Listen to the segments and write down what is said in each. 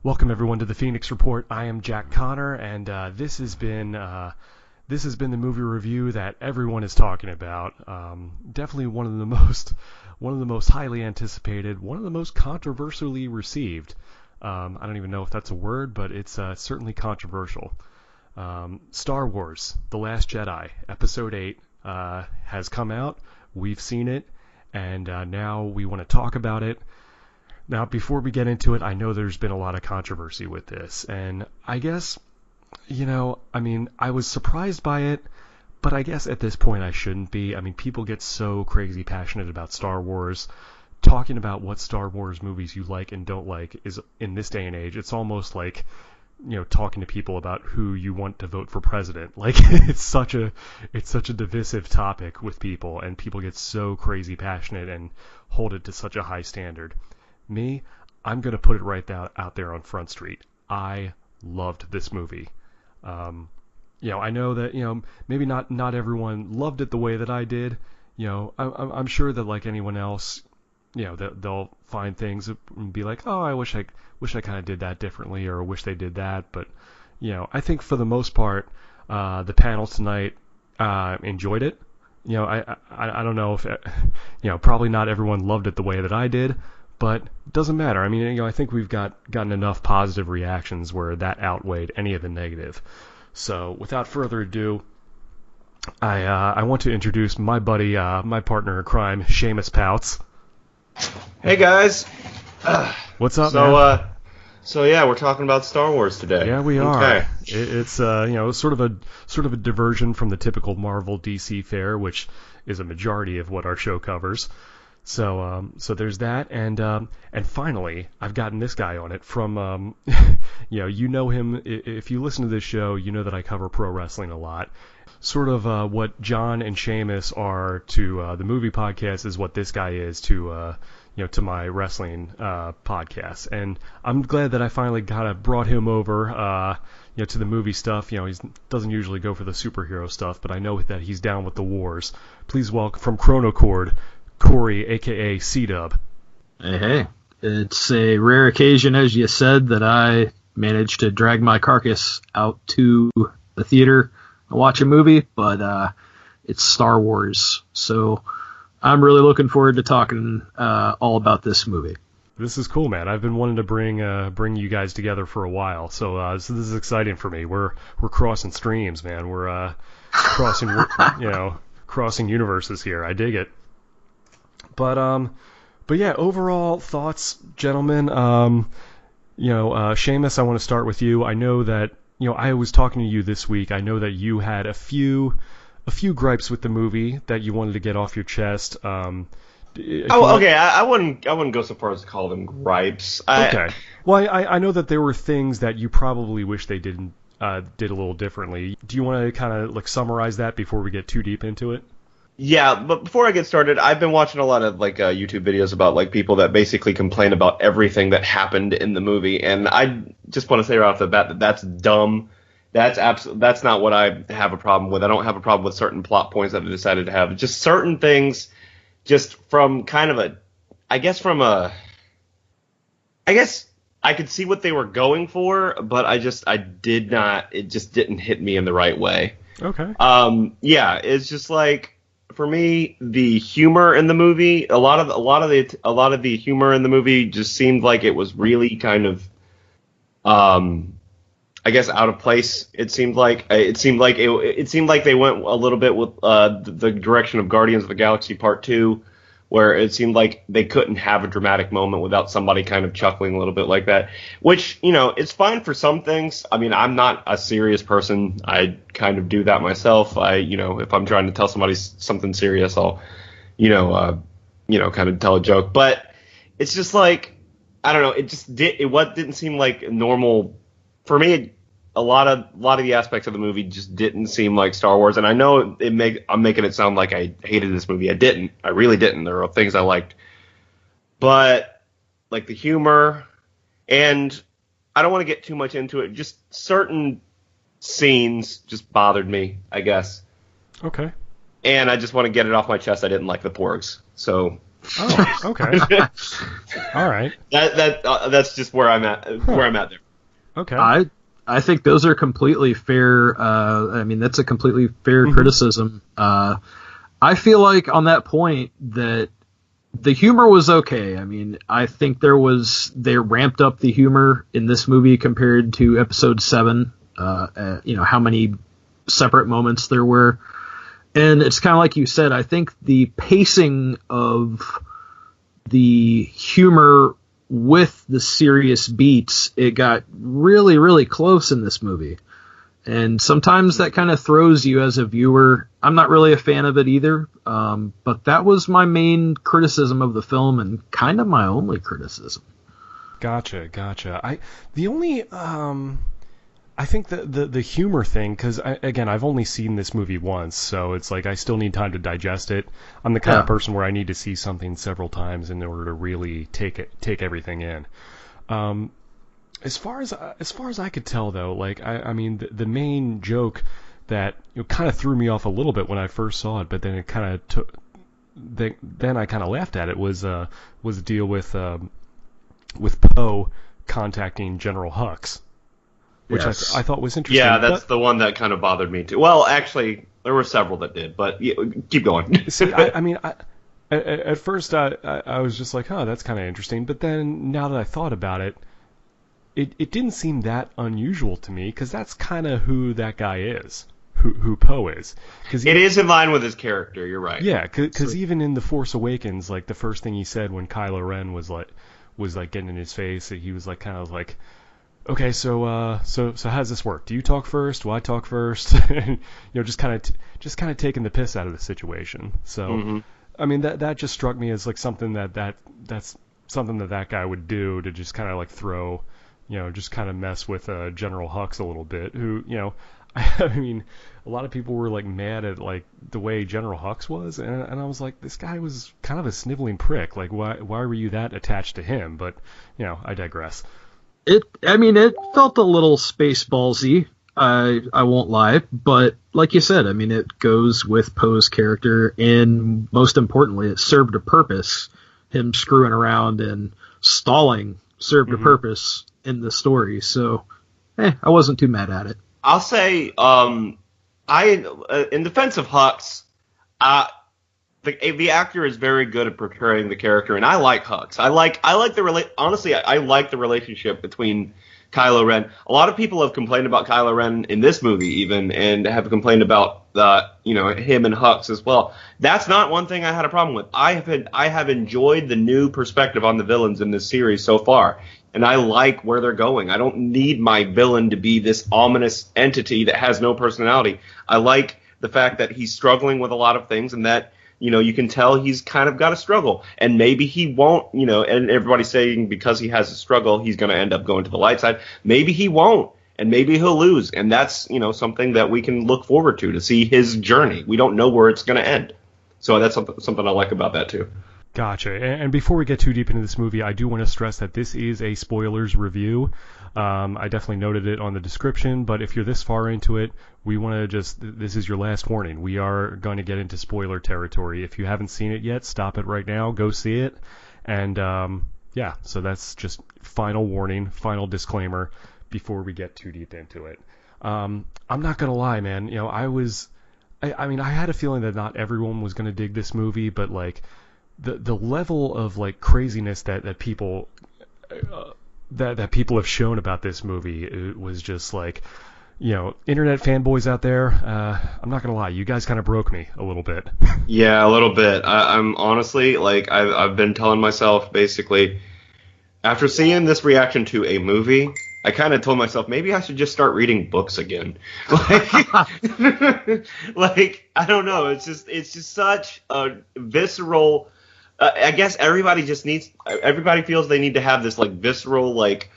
Welcome everyone to the Phoenix Report. I am Jack Connor, and this has been the movie review that everyone is talking about. Definitely one of the most highly anticipated, one of the most controversially received. I don't even know if that's a word, but it's certainly controversial. Star Wars: The Last Jedi, Episode 8 has come out. We've seen it, and now we want to talk about it. Now, before we get into it, I know there's been a lot of controversy with this, and I guess, I was surprised by it, but I guess at this point I shouldn't be. I mean, people get so crazy passionate about Star Wars. Talking about what Star Wars movies you like and don't like is, in this day and age, it's almost like, talking to people about who you want to vote for president. Like, it's such a divisive topic with people, and people get so crazy passionate and hold it to such a high standard. Me, I'm going to put it right out there on Front Street. I loved this movie. I know that, maybe not everyone loved it the way that I did. I'm sure that like anyone else, they'll find things and be like, oh, I wish I kind of did that differently, or wish they did that. But, I think for the most part, the panel tonight enjoyed it. I don't know if, probably not everyone loved it the way that I did. But it doesn't matter. I mean, I think we've gotten enough positive reactions where that outweighed any of the negative. So, without further ado, I want to introduce my buddy, my partner in crime, Seamus Pautz. Hey guys. What's up, man? So yeah, we're talking about Star Wars today. Yeah, we are. Okay. It's sort of a diversion from the typical Marvel DC fare, which is a majority of what our show covers. So there's that, and finally, I've gotten this guy on it from, you know him, if you listen to this show, you know that I cover pro wrestling a lot. Sort of what John and Seamus are to the movie podcast is what this guy is to my wrestling podcast. And I'm glad that I finally kind of brought him over, to the movie stuff. He doesn't usually go for the superhero stuff, but I know that he's down with the wars. Please welcome from Chronochord, Cory, a.k.a. C-Dub. Hey. It's a rare occasion, as you said, that I managed to drag my carcass out to the theater and watch a movie, but it's Star Wars, so I'm really looking forward to talking all about this movie. This is cool, man. I've been wanting to bring you guys together for a while, so this is exciting for me. We're crossing streams, man. We're crossing crossing universes here. I dig it. But yeah, overall thoughts, gentlemen. Seamus, I want to start with you. I know that I was talking to you this week. I know that you had a few gripes with the movie that you wanted to get off your chest. Okay. I wouldn't go so far as to call them gripes. Okay. Well, I know that there were things that you probably wish they did a little differently. Do you want to kind of like summarize that before we get too deep into it? Yeah, but before I get started, I've been watching a lot of YouTube videos about people that basically complain about everything that happened in the movie, and I just want to say right off the bat that that's dumb. That's not what I have a problem with. I don't have a problem with certain plot points that I decided to have. Just certain things, just from kind of I guess I could see what they were going for, but it just didn't hit me in the right way. Okay. Yeah, it's just for me, the humor in the movie, a lot of the humor in the movie just seemed like it was really kind of, I guess, out of place. It seemed like they went a little bit with the direction of Guardians of the Galaxy Part 2, where it seemed like they couldn't have a dramatic moment without somebody kind of chuckling a little bit like that, which, it's fine for some things. I mean, I'm not a serious person. I kind of do that myself. If I'm trying to tell somebody something serious, I'll, kind of tell a joke. But it's just I don't know. It didn't seem like normal for me. A lot of the aspects of the movie just didn't seem like Star Wars, and I know I'm making it sound like I hated this movie. I didn't. I really didn't. There are things I liked, but like the humor, and I don't want to get too much into it. Just certain scenes just bothered me, I guess. Okay. And I just want to get it off my chest. I didn't like the porgs. So Oh, okay. All right. That's just where I'm at. Where I'm at there. Okay. I think those are completely fair. I mean, that's a completely fair criticism. I feel like on that point that the humor was okay. I mean, I think they ramped up the humor in this movie compared to episode 7. How many separate moments there were. And it's kind of like you said, I think the pacing of the humor with the serious beats, it got really, really close in this movie. And sometimes that kind of throws you as a viewer. I'm not really a fan of it either, but that was my main criticism of the film and kind of my only criticism. Gotcha. I think the humor thing, because again, I've only seen this movie once, so it's like I still need time to digest it. I'm the kind of person where I need to see something several times in order to really take everything in. As far as I could tell, though, like I mean, the main joke that kind of threw me off a little bit when I first saw it, but then it kind of took. Then I kind of laughed at it was the deal with Poe contacting General Hux, which Yes. I thought was interesting. Yeah, that's the one that kind of bothered me too. Well, actually, there were several that did, but keep going. See, at first I was just like, oh, that's kind of interesting. But then now that I thought about it, it didn't seem that unusual to me, because that's kind of who that guy is, who Poe is. Cause it is in line with his character, you're right. Yeah, because even in The Force Awakens, like the first thing he said when Kylo Ren was like getting in his face, he was like kind of like, okay, so how does this work? Do you talk first? Do I talk first? And, just kind of taking the piss out of the situation. So, I mean, that just struck me as like something that's something that guy would do, to just kind of like throw, just kind of mess with General Hux a little bit. Who, I mean, a lot of people were like mad at like the way General Hux was, and I was like, this guy was kind of a sniveling prick. Like, why were you that attached to him? But I digress. It felt a little Spaceballsy. I won't lie, but like you said, I mean, it goes with Poe's character, and most importantly, it served a purpose. Him screwing around and stalling served a purpose in the story, so I wasn't too mad at it. I'll say, in defense of Hux, the actor is very good at portraying the character, and I like Hux. I like honestly, I like the relationship between Kylo Ren. A lot of people have complained about Kylo Ren in this movie even, and have complained about him and Hux as well. That's not one thing I had a problem with. I have enjoyed the new perspective on the villains in this series so far, and I like where they're going. I don't need my villain to be this ominous entity that has no personality. I like the fact that he's struggling with a lot of things, and that you can tell he's kind of got a struggle, and maybe he won't, and everybody's saying because he has a struggle, he's going to end up going to the light side. Maybe he won't, and maybe he'll lose, and that's, something that we can look forward to see his journey. We don't know where it's going to end. So that's something I like about that too. Gotcha. And before we get too deep into this movie, I do want to stress that this is a spoilers review. I definitely noted it on the description, but if you're this far into it, we want to this is your last warning. We are going to get into spoiler territory. If you haven't seen it yet, stop it right now, go see it. And so that's just final warning, final disclaimer before we get too deep into it. I'm not going to lie, man. I had a feeling that not everyone was going to dig this movie, but like the level of like craziness that people that people have shown about this movie, it was just like, internet fanboys out there, I'm not gonna lie, you guys kind of broke me a little bit. Yeah, a little bit. I'm honestly, like, I've been telling myself, basically, after seeing this reaction to a movie, I kind of told myself maybe I should just start reading books again. Like I don't know, it's just such a visceral. I guess everybody feels they need to have this like visceral, like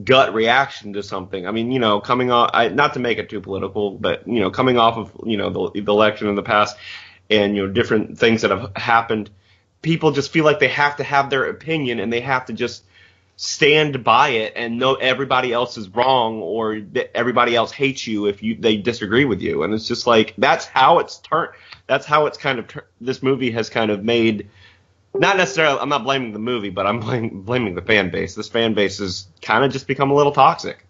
gut reaction to something. I mean, coming off, not to make it too political, but coming off of the election in the past, and different things that have happened, people just feel like they have to have their opinion, and they have to just stand by it and know everybody else is wrong, or that everybody else hates you if they disagree with you. And it's just like that's how it's turned. That's how it's kind of this movie has kind of made Not necessarily. I'm not blaming the movie, but I'm blaming the fan base. This fan base has kind of just become a little toxic.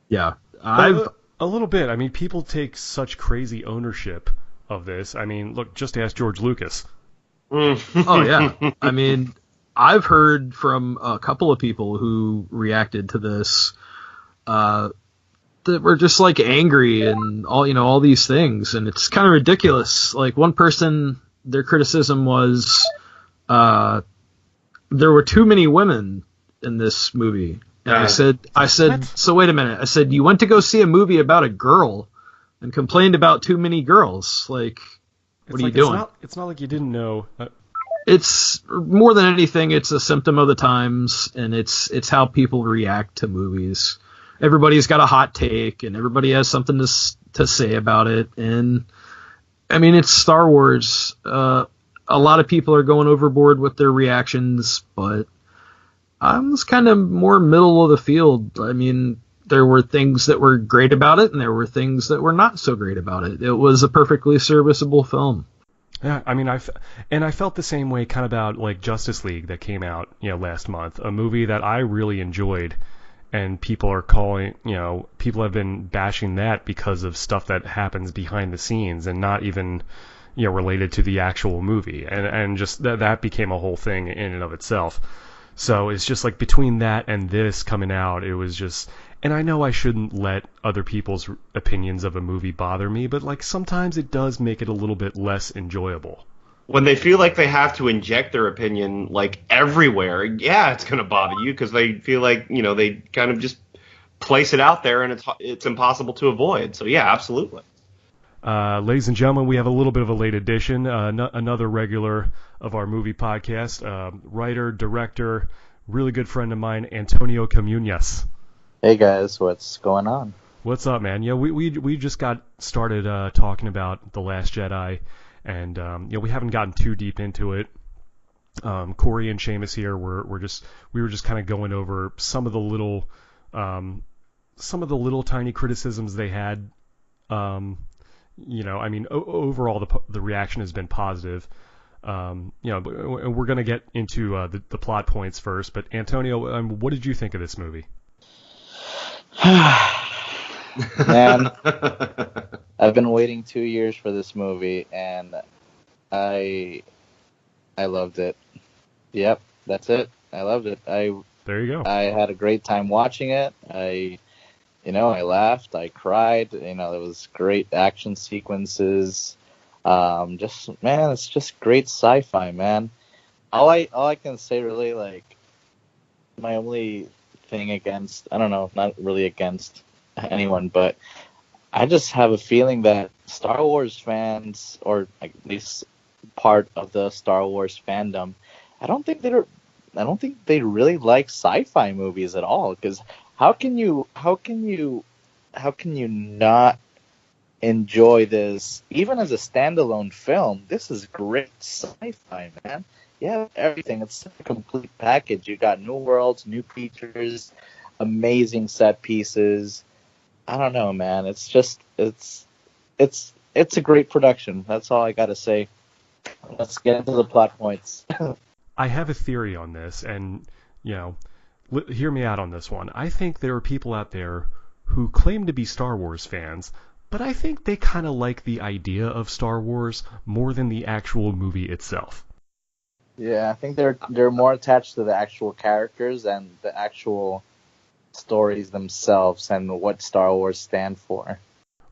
Yeah, a little bit. I mean, people take such crazy ownership of this. I mean, look, just ask George Lucas. Oh yeah. I mean, I've heard from a couple of people who reacted to this that were just like angry and all these things, and it's kind of ridiculous. Like one person, their criticism was there were too many women in this movie. And I said, what? So wait a minute. I said, you went to go see a movie about a girl and complained about too many girls. Like, what are you doing? It's not like you didn't know. It's more than anything, it's a symptom of the times, and it's how people react to movies. Everybody's got a hot take, and everybody has something to say about it. And I mean, it's Star Wars. A lot of people are going overboard with their reactions, but I was kind of more middle of the field. I mean, there were things that were great about it, and there were things that were not so great about it. It was a perfectly serviceable film. Yeah, I mean, I felt the same way kind of about like Justice League that came out, last month, a movie that I really enjoyed, and people have been bashing that because of stuff that happens behind the scenes and not even, related to the actual movie, and just that became a whole thing in and of itself. So it's just like between that and this coming out, it was just, and I know I shouldn't let other people's opinions of a movie bother me, but like sometimes it does make it a little bit less enjoyable. When they feel like they have to inject their opinion like everywhere, yeah, it's going to bother you because they feel like, they kind of just place it out there and it's impossible to avoid. So yeah, absolutely. Ladies and gentlemen, we have a little bit of a late edition, another regular of our movie podcast, writer, director, really good friend of mine, Antonio Camuñas. Hey guys, what's going on? What's up, man? We just got started talking about The Last Jedi, and we haven't gotten too deep into it. Cory and Seamus here, we were just kind of going over some of the little tiny criticisms they had. I mean, overall the reaction has been positive. We're going to get into the plot points first, but Antonio, what did you think of this movie? Man, I've been waiting 2 years for this movie, and I loved it. Yep, that's it. I loved it. There you go. I had a great time watching it. I laughed, I cried. There was great action sequences. It's just great sci-fi, man. All I can say really, like, my only thing against, I don't know, not really against anyone, but I just have a feeling that Star Wars fans, or at least part of the Star Wars fandom, I don't think they really like sci-fi movies at all. Because how can you not enjoy this even as a standalone film? This is great sci-fi, man. Yeah, everything. It's a complete package. You got new worlds, new features, amazing set pieces. I don't know, man. It's just it's a great production. That's all I got to say. Let's get into the plot points. I have a theory on this, and hear me out on this one. I think there are people out there who claim to be Star Wars fans, but I think they kind of like the idea of Star Wars more than the actual movie itself. Yeah, I think they're more attached to the actual characters and the actual stories themselves and what Star Wars stand for.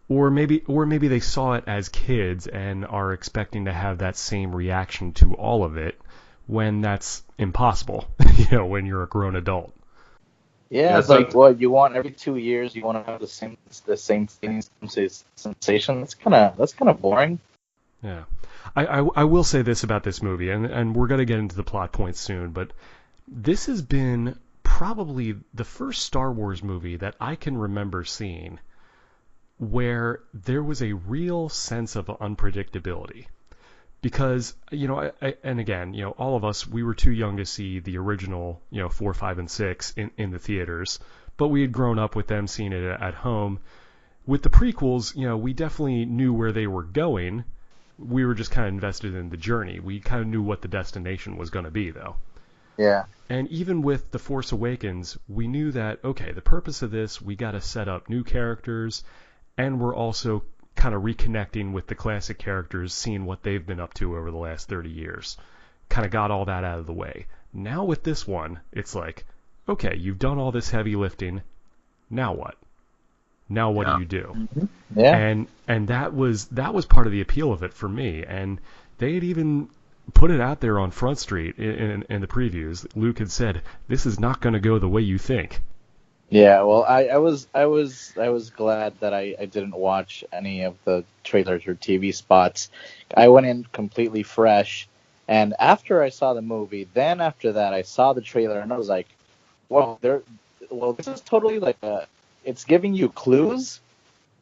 Or maybe they saw it as kids and are expecting to have that same reaction to all of it, when that's impossible, when you're a grown adult. Yeah, it's like what you want every 2 years. You want to have the same sensation. That's kind of boring. Yeah, I will say this about this movie, and we're gonna get into the plot points soon, but this has been probably the first Star Wars movie that I can remember seeing where there was a real sense of unpredictability. Because, and again, all of us, we were too young to see the original, 4, 5, and 6 in the theaters, but we had grown up with them, seeing it at home. With the prequels, we definitely knew where they were going, we were just kind of invested in the journey. We kind of knew what the destination was going to be, though. Yeah. And even with The Force Awakens, we knew that, okay, the purpose of this, we got to set up new characters, and we're also kind of reconnecting with the classic characters, seeing what they've been up to over the last 30 years. Kind of got all that out of the way. Now with this one, it's like, okay, you've done all this heavy lifting, now what? Now what do you do? Mm-hmm. Yeah. And that was part of the appeal of it for me. And they had even put it out there on Front Street in the previews. Luke had said, "This is not going to go the way you think." Yeah, well, I was glad that I didn't watch any of the trailers or TV spots. I went in completely fresh, and after I saw the movie, then after that I saw the trailer and I was like, "Well, this is totally like it's giving you clues,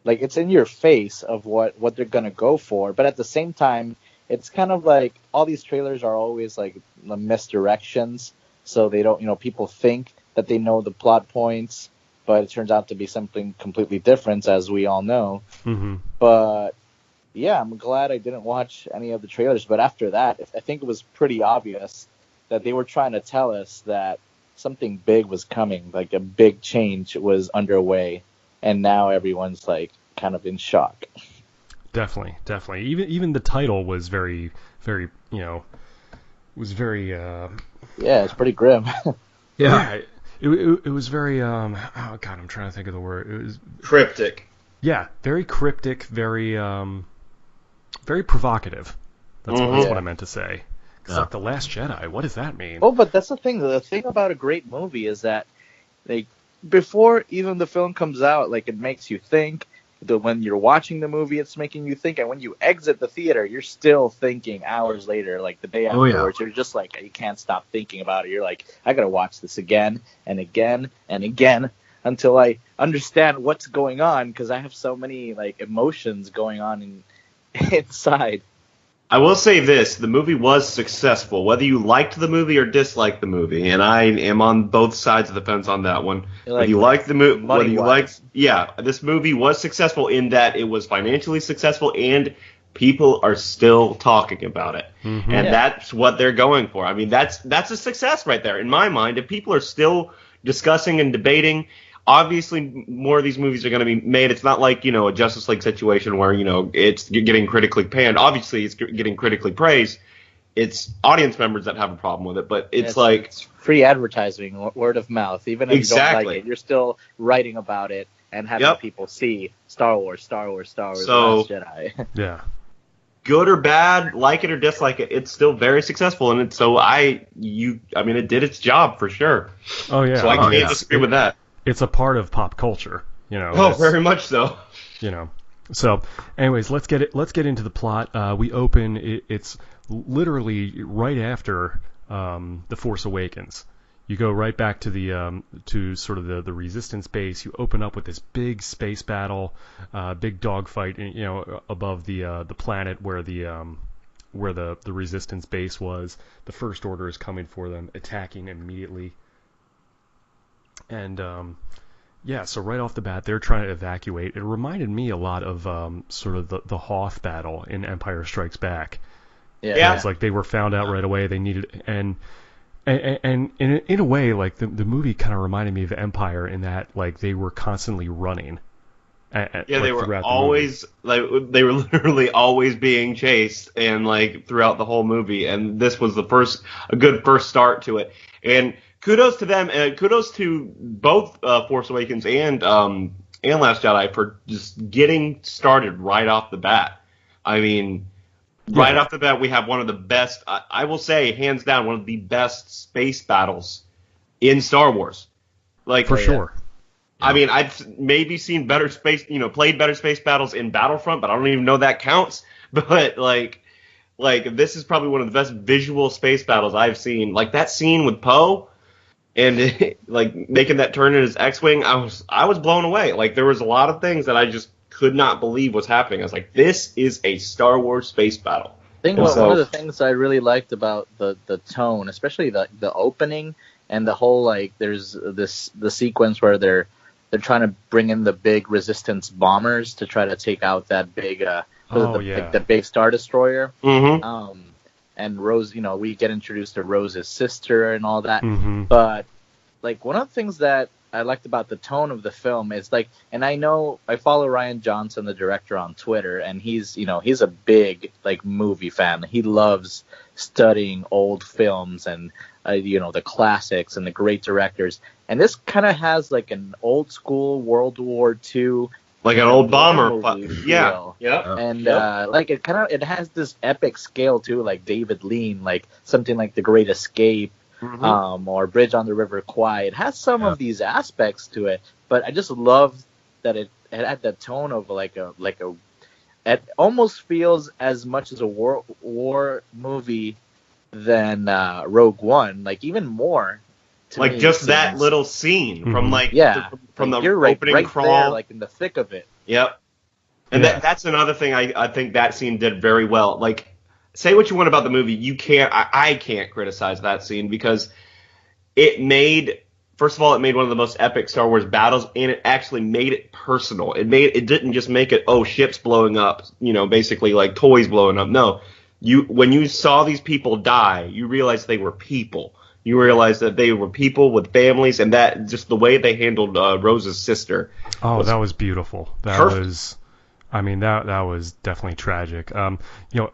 like it's in your face of what they're gonna go for, but at the same time, it's kind of like all these trailers are always like the misdirections, so they don't, people think that they know the plot points, but it turns out to be something completely different, as we all know." Mm-hmm. But yeah, I'm glad I didn't watch any of the trailers. But after that, I think it was pretty obvious that they were trying to tell us that something big was coming, like a big change was underway, and now everyone's like kind of in shock. Definitely. Even the title was very, very, was very. Yeah, it's pretty grim. Yeah. It was very. Oh God, I'm trying to think of the word. It was Cryptic. Yeah, very cryptic, very, very provocative. That's what I meant to say. It's like The Last Jedi. What does that mean? Oh, but that's the thing. The thing about a great movie is that, like, before even the film comes out, like, it makes you think. When you're watching the movie, it's making you think, and when you exit the theater, you're still thinking hours later, like the day afterwards. You're just like, you can't stop thinking about it. You're like, I gotta watch this again and again and again until I understand what's going on, because I have so many like emotions going on inside. I will say this, the movie was successful, whether you liked the movie or disliked the movie, and I am on both sides of the fence on that one. Whether you like the movie, this movie was successful in that it was financially successful and people are still talking about it. Mm-hmm. And that's what they're going for. I mean, that's a success right there in my mind. If people are still discussing and debating, obviously more of these movies are going to be made. It's not like, a Justice League situation where, it's getting critically panned. Obviously, it's getting critically praised. It's audience members that have a problem with it, but it's free advertising, word of mouth. Even if you don't like it, you're still writing about it and having people see Star Wars, Last Jedi. Yeah. Good or bad, like it or dislike it, it's still very successful, and it did its job for sure. Oh yeah. So I can't disagree with that. It's a part of pop culture, Oh, very much so. So, anyways, let's get into the plot. We open. It's literally right after The Force Awakens. You go right back to the to sort of the Resistance base. You open up with this big space battle, big dogfight, above the planet where the Resistance base was. The First Order is coming for them, attacking immediately. And so right off the bat, they're trying to evacuate. It reminded me a lot of sort of the Hoth battle in Empire Strikes Back. Yeah. It's like they were found out right away. They needed and in a way, like the movie kind of reminded me of Empire in that like they were constantly running. They were always they were literally always being chased, and like throughout the whole movie. And this was a good first start to it. And kudos to them, and kudos to both Force Awakens and Last Jedi for just getting started right off the bat. I mean, right off the bat, we have one of the best, I will say, hands down, one of the best space battles in Star Wars. Like for sure. I mean, I've maybe seen played better space battles in Battlefront, but I don't even know that counts. But like this is probably one of the best visual space battles I've seen. Like that scene with Poe. And like making that turn in his X-wing, I was blown away. Like there was a lot of things that I just could not believe was happening. I was like, this is a Star Wars space battle. I think one of the things I really liked about the tone, especially the opening and the whole like there's the sequence where they're trying to bring in the big Resistance bombers to try to take out that big Oh, yeah. like the big Star Destroyer. Mm-hmm. And Rose, we get introduced to Rose's sister and all that. Mm-hmm. But like one of the things that I liked about the tone of the film is like, and I know I follow Ryan Johnson, the director, on Twitter, and he's a big like movie fan. He loves studying old films and the classics and the great directors. And this kind of has like an old school World War II, like an old bomber. Yeah. Yeah. And like it has this epic scale too, like David Lean, like something like The Great Escape. Mm-hmm. Or Bridge on the River Kwai. It has some of these aspects to it, but I just love that it had that tone of it almost feels as much as a war movie than Rogue One, like even more. Like me, just that little scene from from the you're opening right crawl, there, like in the thick of it. Yep. And that's another thing I think that scene did very well. Like, say what you want about the movie, I can't criticize that scene because it made one of the most epic Star Wars battles, and it actually made it personal. It didn't just make it, ships blowing up, basically like toys blowing up. No, when you saw these people die, you realized they were people. You realized that they were people with families, and that just the way they handled Rose's sister. Oh, that was beautiful. That was definitely tragic.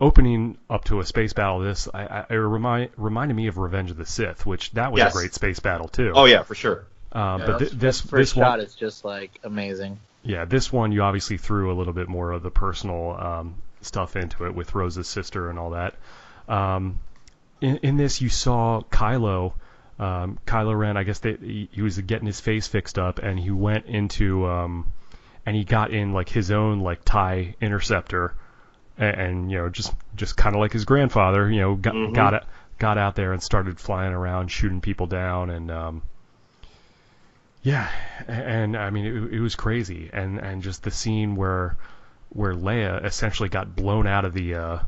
Opening up to a space battle, it reminded me of Revenge of the Sith, which that was a great space battle too. Oh yeah, for sure. But this first one shot is just like amazing. Yeah, this one you obviously threw a little bit more of the personal stuff into it with Rose's sister and all that. In this, you saw Kylo Ren. I guess he was getting his face fixed up, and he went into and he got in like his own like TIE interceptor, and just kind of like his grandfather, got out there and started flying around shooting people down, and and I mean it was crazy, and just the scene where Leia essentially got blown out of the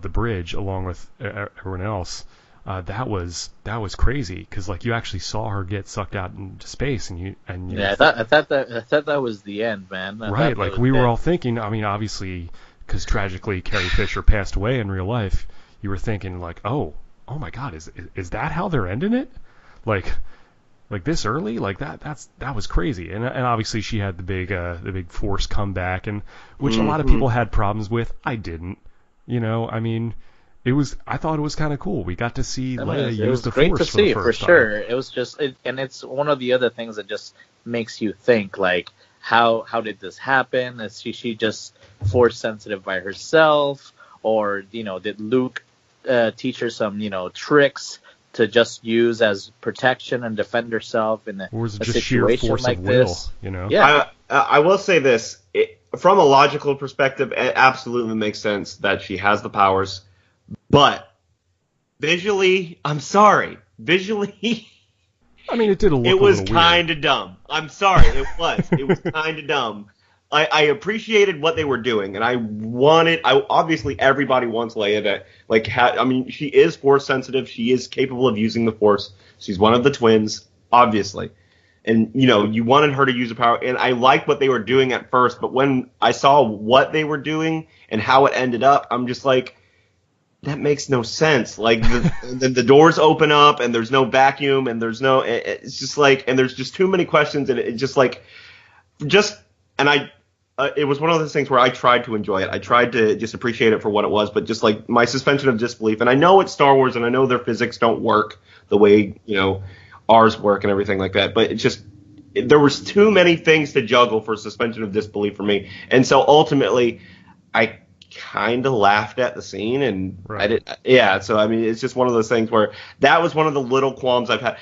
bridge along with everyone else. That was crazy because like you actually saw her get sucked out into space, and I thought that was the end, man. Right, like we were all thinking. I mean, obviously, because tragically Carrie Fisher passed away in real life, you were thinking like, oh my God, is that how they're ending it? Like this early? Like that was crazy. And obviously she had the big Force comeback, and which a lot of people had problems with. I didn't. I mean. I thought it was kind of cool. We got to see Leia use the Force for the first time. It was great to see, for sure. It was just, and it's one of the other things that just makes you think, like, how did this happen? Is she just Force sensitive by herself, or did Luke teach her some tricks to just use as protection and defend herself in a just situation sheer force like of this? will, Yeah. I will say this from a logical perspective, it absolutely makes sense that she has the powers. But visually, I'm sorry. Visually, I mean, it did look. It was kind of dumb. I'm sorry. It was. It was kind of dumb. I appreciated what they were doing, and obviously everybody wants Leia to she is Force sensitive. She is capable of using the Force. She's one of the twins, obviously. And, you wanted her to use the power, and I liked what they were doing at first, but when I saw what they were doing and how it ended up, I'm just like, that makes no sense. Like the doors open up and there's no vacuum and there's no. It's just like, and there's just too many questions, and it just like, it was one of those things where I tried to enjoy it. I tried to just appreciate it for what it was, but just like my suspension of disbelief. And I know it's Star Wars, and I know their physics don't work the way ours work and everything like that. But there was too many things to juggle for suspension of disbelief for me, and so ultimately, I kind of laughed at the scene, and right. I did. Yeah, so I mean, it's just one of those things where that was one of the little qualms I've had.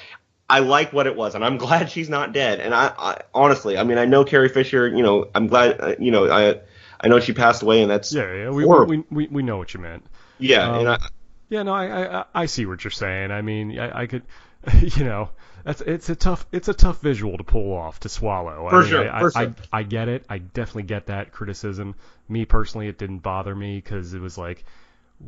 I like what it was, and I'm glad she's not dead. And I honestly, I mean, I know Carrie Fisher. I'm glad. I know she passed away, and that's we know what you meant. Yeah, I see what you're saying. I mean, I could, it's a tough visual to pull off, to swallow. For sure. I get it. I definitely get that criticism. Me personally, it didn't bother me because it was like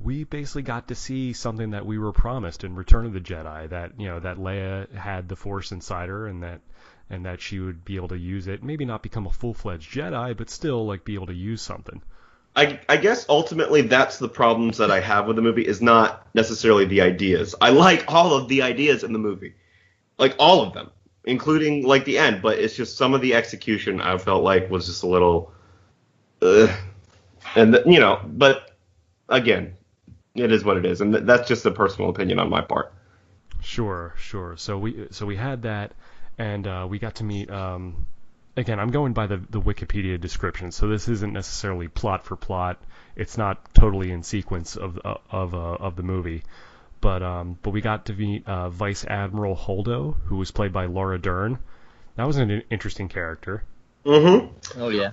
we basically got to see something that we were promised in Return of the Jedi, that that Leia had the Force inside her, and that she would be able to use it. Maybe not become a full-fledged Jedi, but still like be able to use something. I guess ultimately that's the problems that I have with the movie is not necessarily the ideas. I like all of the ideas in the movie, like all of them, including like the end. But it's just some of the execution I felt like was just a little, But again, it is what it is, and that's just a personal opinion on my part. Sure. So we had that, and we got to meet. Again, I'm going by the Wikipedia description, so this isn't necessarily plot for plot. It's not totally in sequence of the movie, but we got to meet Vice Admiral Holdo, who was played by Laura Dern. That was an interesting character. Mm-hmm. Oh yeah.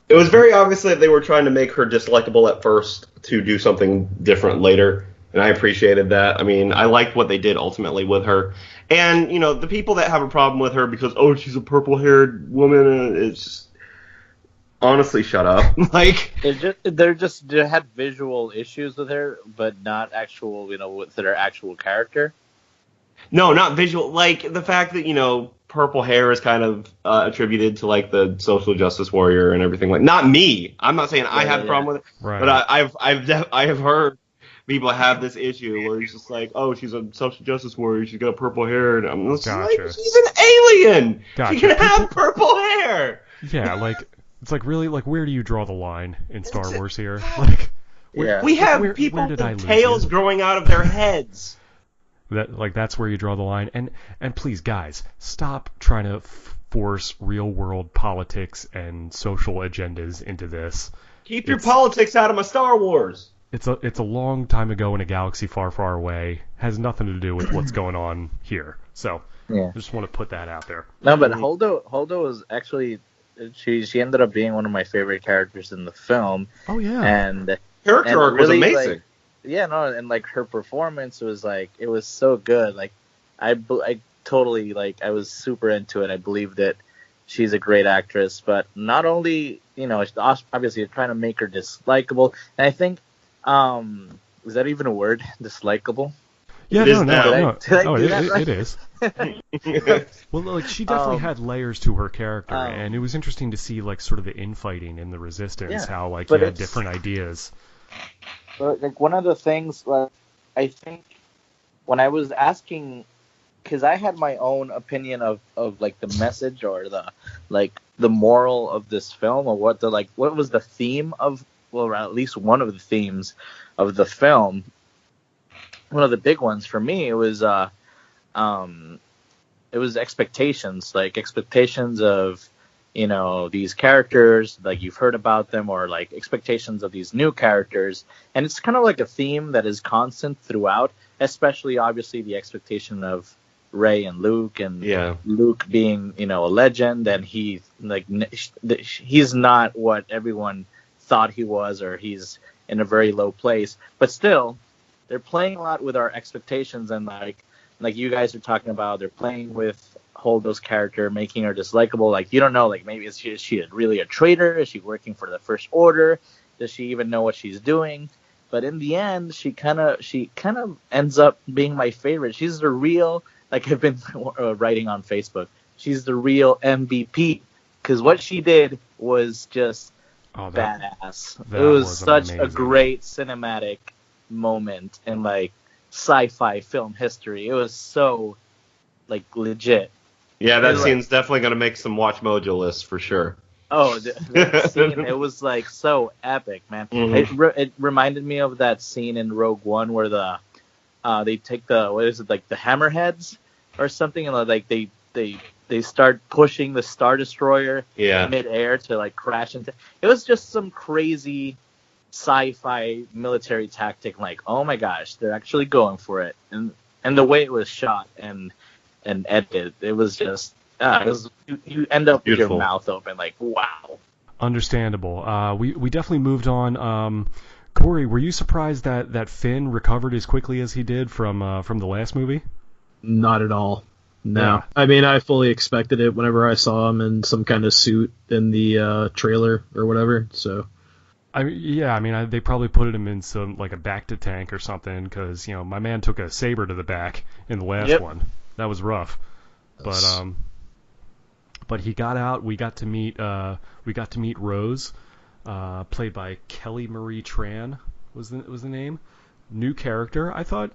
It was very obvious that they were trying to make her dislikable at first to do something different later, and I appreciated that. I mean, I liked what they did ultimately with her. And, the people that have a problem with her because, she's a purple-haired woman, it's just, honestly, shut up. Like, they had visual issues with her, but not actual, with their actual character. No, not visual. Like, the fact that, purple hair is kind of attributed to, like, the social justice warrior and everything. Like, not me. I'm not saying I have a problem with it, right. But I have heard people have this issue where he's just like, she's a social justice warrior, she's got purple hair, and I'm just like, she's an alien! Gotcha. She can have purple hair! Yeah, like, it's like, really, like, where do you draw the line in Star Wars here? Like, we have people with tails growing out of their heads. That's where you draw the line. And please, guys, stop trying to force real-world politics and social agendas into this. Keep your politics out of my Star Wars! It's a long time ago in a galaxy far, far away. Has nothing to do with what's going on here. So I just want to put that out there. No, but Holdo was actually she ended up being one of my favorite characters in the film. Oh yeah, and character arc was amazing. And like her performance was like it was so good. Like I totally I was super into it. I believe that she's a great actress, but not only obviously you're trying to make her dislikable, and I think. Is that even a word? Dislikable? Yeah, no. It is. Well, like she definitely had layers to her character, and it was interesting to see like sort of the infighting in the Resistance, how like you had different ideas. But like one of the things, I think when I was asking, because I had my own opinion of like the message or the moral of this film, or what was the theme of. Well, at least one of the themes of the film, one of the big ones for me, it was expectations, like expectations of, these characters, like you've heard about them, or like expectations of these new characters. And it's kind of like a theme that is constant throughout, especially obviously the expectation of Rey and Luke, and Luke being, a legend, and he's not what everyone thought he was, or he's in a very low place, but still they're playing a lot with our expectations, and like you guys are talking about, they're playing with Holdo's character, making her dislikable. Like you don't know, like maybe is she really a traitor? Is she working for the First Order? Does she even know what she's doing? But in the end, she kind of ends up being my favorite. She's the real, like I've been writing on Facebook, she's the real MVP, because what she did was just badass. It was such a great cinematic moment in like sci-fi film history. It was so like legit. Yeah, that scene's definitely going to make some Watch Mojo lists for sure. Oh, the scene, it was like so epic, man. Mm-hmm. It reminded me of that scene in Rogue One where they take the the hammerheads or something, and like they start pushing the Star Destroyer mid-air to like crash into. It was just some crazy sci-fi military tactic. Like, oh my gosh, they're actually going for it, and the way it was shot and edited, it was just you end up with your mouth open, like wow. Understandable. We definitely moved on. Cory, were you surprised that Finn recovered as quickly as he did from the last movie? Not at all. No. Yeah. I mean, I fully expected it whenever I saw him in some kind of suit in the trailer or whatever. So. They probably put him in some like a Bacta tank or something, because my man took a saber to the back in the last one. That was rough. But he got out. We got to meet Rose. played by Kelly Marie Tran was the name. New character. I thought,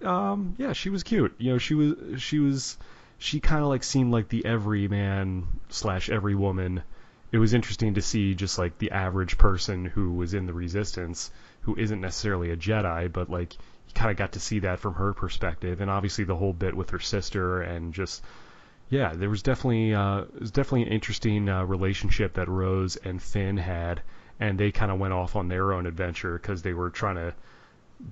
yeah, she was cute. You know, she kind of like seemed like the everyman / every woman. It was interesting to see just like the average person who was in the Resistance, who isn't necessarily a Jedi, but like you kind of got to see that from her perspective, and obviously the whole bit with her sister, and just yeah, there was definitely an interesting relationship that Rose and Finn had, and they kind of went off on their own adventure because they were trying to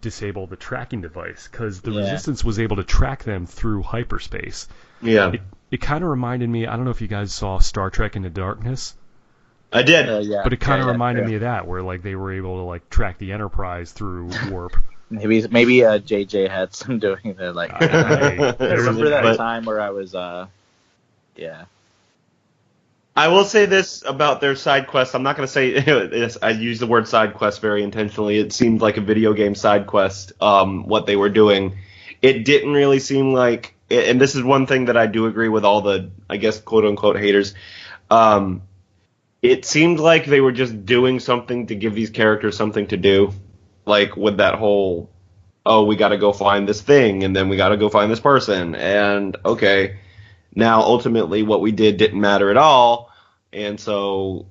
disable the tracking device because the Resistance was able to track them through hyperspace. Yeah. It kind of reminded me, I don't know if you guys saw Star Trek Into Darkness. I did. Yeah. But it kind of reminded me of that, where like they were able to like track the Enterprise through warp. Maybe JJ had some doing that. Like I remember that time where I was yeah. I will say this about their side quest. I'm not going to say I use the word side quest very intentionally. It seemed like a video game side quest. What they were doing, it didn't really seem like. And this is one thing that I do agree with all the, I guess, quote unquote haters. It seemed like they were just doing something to give these characters something to do, like with that whole, oh, we got to go find this thing, and then we got to go find this person, and okay, now ultimately what we did didn't matter at all, and so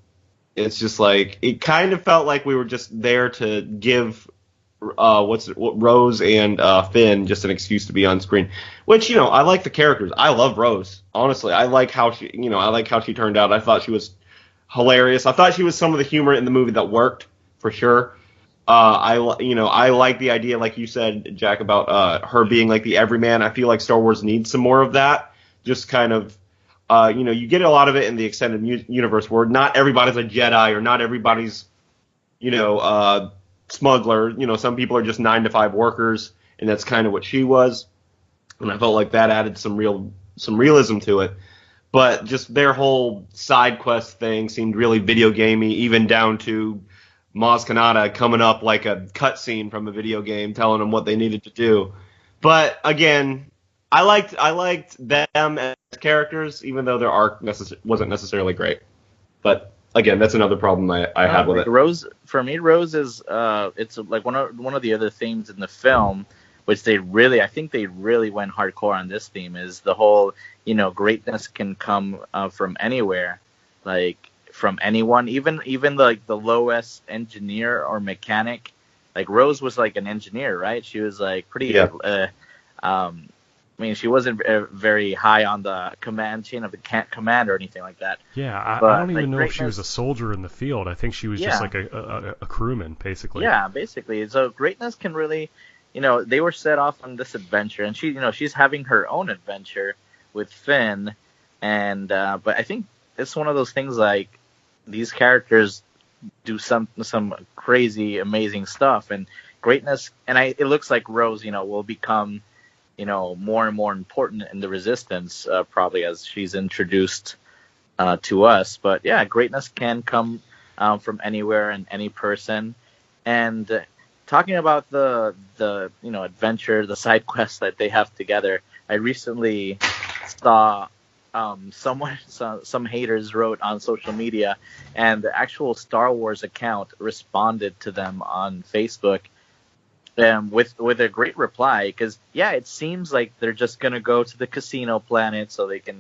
it's just like it kind of felt like we were just there to give Rose and Finn just an excuse to be on screen, which, you know, I like the characters. I love Rose, honestly. I like how she turned out. I thought she was hilarious. I thought she was some of the humor in the movie that worked for sure. I like the idea, like you said, Jack, about her being like the everyman. I feel like Star Wars needs some more of that. Just kind of, you get a lot of it in the extended universe where not everybody's a Jedi or not everybody's, smuggler. You know, some people are just 9-to-5 workers, and that's kind of what she was. And I felt like that added some realism to it. But just their whole side quest thing seemed really video gamey, even down to Maz Kanata coming up like a cutscene from a video game, telling them what they needed to do. But again, I liked them as characters, even though their arc wasn't necessarily great. But again, that's another problem I had with it. Rose, for me, Rose is it's like one of the other themes in the film, which I think they really went hardcore on this theme, is the whole, greatness can come from anywhere, like from anyone, even like the lowest engineer or mechanic. Like Rose was like an engineer, right? She was like pretty. Yeah. I mean, she wasn't very high on the command chain of the command or anything like that. Yeah, I don't even know if she was a soldier in the field. I think she was just like a crewman, basically. Yeah, basically. So greatness can really, they were set off on this adventure, and she's having her own adventure with Finn, and but I think it's one of those things like these characters do some crazy, amazing stuff, and greatness, and it looks like Rose, will become, more and more important in the Resistance, probably as she's introduced to us. But yeah, greatness can come from anywhere and any person. And talking about the adventure, the side quests that they have together, I recently saw some haters wrote on social media, and the actual Star Wars account responded to them on Facebook. With a great reply, because it seems like they're just gonna go to the casino planet so they can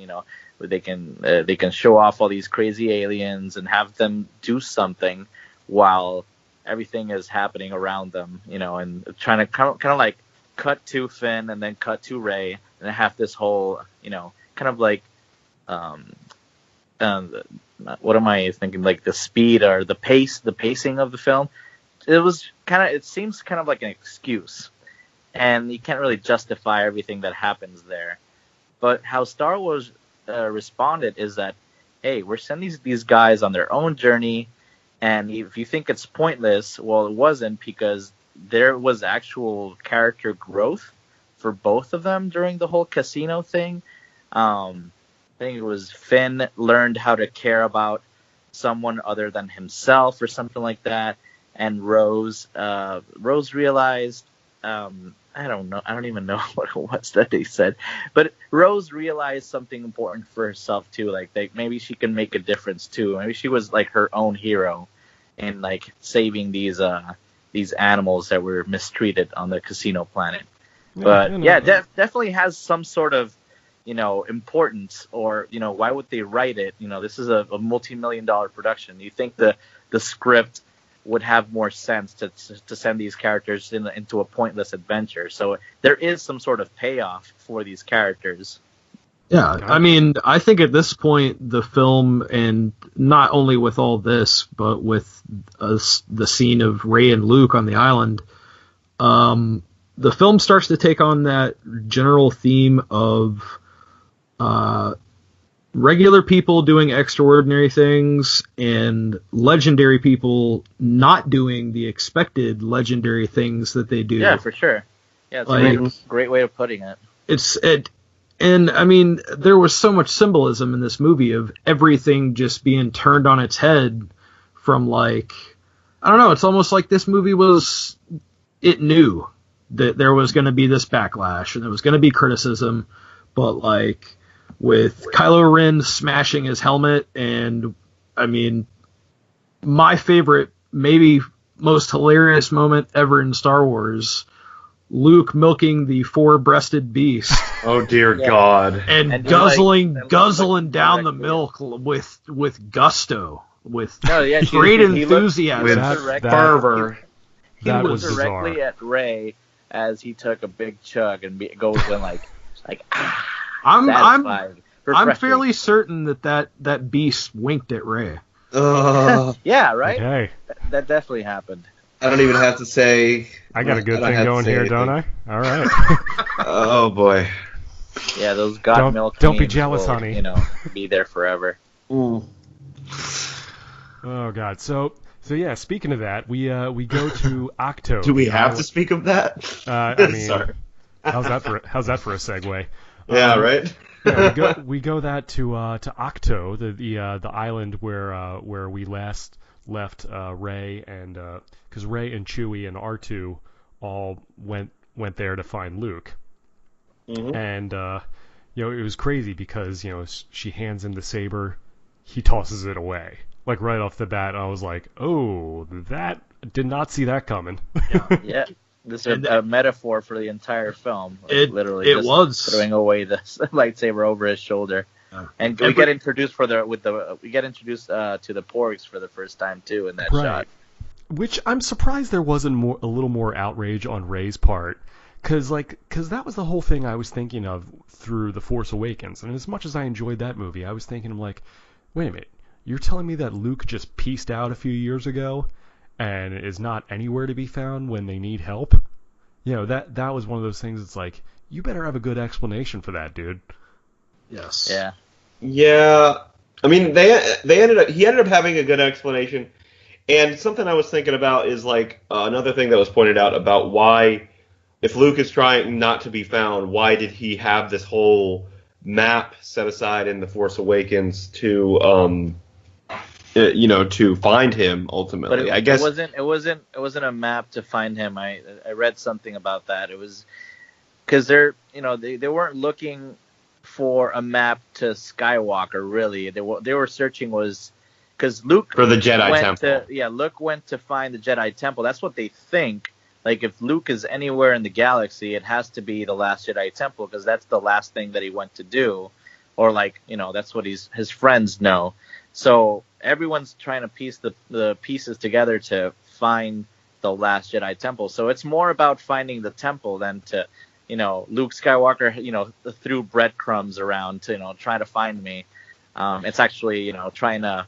they can show off all these crazy aliens and have them do something while everything is happening around them, and trying to kind of like cut to Finn and then cut to Rey and have this whole kind of like what am I thinking, like the speed or the pacing of the film. It seems kind of like an excuse, and you can't really justify everything that happens there. But how Star Wars responded is that, hey, we're sending these guys on their own journey, and if you think it's pointless, well, it wasn't, because there was actual character growth for both of them during the whole casino thing. I think it was Finn learned how to care about someone other than himself or something like that. And Rose realized, I don't know, I don't even know what it was that they said, but Rose realized something important for herself too, like maybe she can make a difference too. Maybe she was like her own hero, in like saving these animals that were mistreated on the casino planet. But definitely has some sort of, importance, or, why would they write it? This is a multi-million-dollar production. You think the script would have more sense to send these characters into a pointless adventure. So there is some sort of payoff for these characters. Yeah, I mean, I think at this point, the film, and not only with all this, but with the scene of Rey and Luke on the island, the film starts to take on that general theme of regular people doing extraordinary things and legendary people not doing the expected legendary things that they do. Yeah, for sure. Yeah, it's a great way of putting it. And I mean, there was so much symbolism in this movie of everything just being turned on its head from, like, I don't know, it's almost like this movie it knew that there was going to be this backlash and there was going to be criticism, but like with Kylo Ren smashing his helmet, and I mean, my favorite, maybe most hilarious moment ever in Star Wars, Luke milking the four-breasted beast. Oh dear God! And guzzling down the milk with gusto, with great enthusiasm, with fervor. He was directly at Rey as he took a big chug and goes in like I'm fairly certain that beast winked at Rey. Yeah, right. Okay. That definitely happened. I don't even have to say. I got a good thing going here, don't I? All right. Oh boy. Yeah, those God milk. Don't be jealous, honey. Be there forever. Oh God. So yeah. Speaking of that, we go to Octo. Do we have to speak of that? I mean, sorry. how's that for a segue? Yeah, right. Yeah, we go to Octo, the island where we last left Rey, and because Rey and Chewie and R2 all went there to find Luke, and it was crazy because she hands him the saber, he tosses it away like right off the bat. I was like, oh, that did not see that coming. Yeah. This is a metaphor for the entire film. It was throwing away the lightsaber over his shoulder, and we get introduced to the Porgs for the first time too in that shot. Which I'm surprised there wasn't a little more outrage on Rey's part, because that was the whole thing I was thinking of through The Force Awakens, and as much as I enjoyed that movie, I was thinking, I'm like, wait a minute, you're telling me that Luke just pieced out a few years ago and is not anywhere to be found when they need help? That was one of those things. It's like, you better have a good explanation for that, dude. Yes. Yeah. Yeah. I mean, he ended up having a good explanation, and something I was thinking about is like another thing that was pointed out about why, if Luke is trying not to be found, why did he have this whole map set aside in The Force Awakens to to find him ultimately? But I guess it wasn't a map to find him. I read something about that. It was because they weren't looking for a map to Skywalker really. They were searching was because Luke for the Jedi Temple. Luke went to find the Jedi Temple. That's what they think. Like if Luke is anywhere in the galaxy, it has to be the Last Jedi Temple because that's the last thing that he went to do, or that's what his friends know. So everyone's trying to piece the pieces together to find the Last Jedi Temple. So it's more about finding the temple than to, Luke Skywalker, threw breadcrumbs around to, try to find me. It's actually, trying to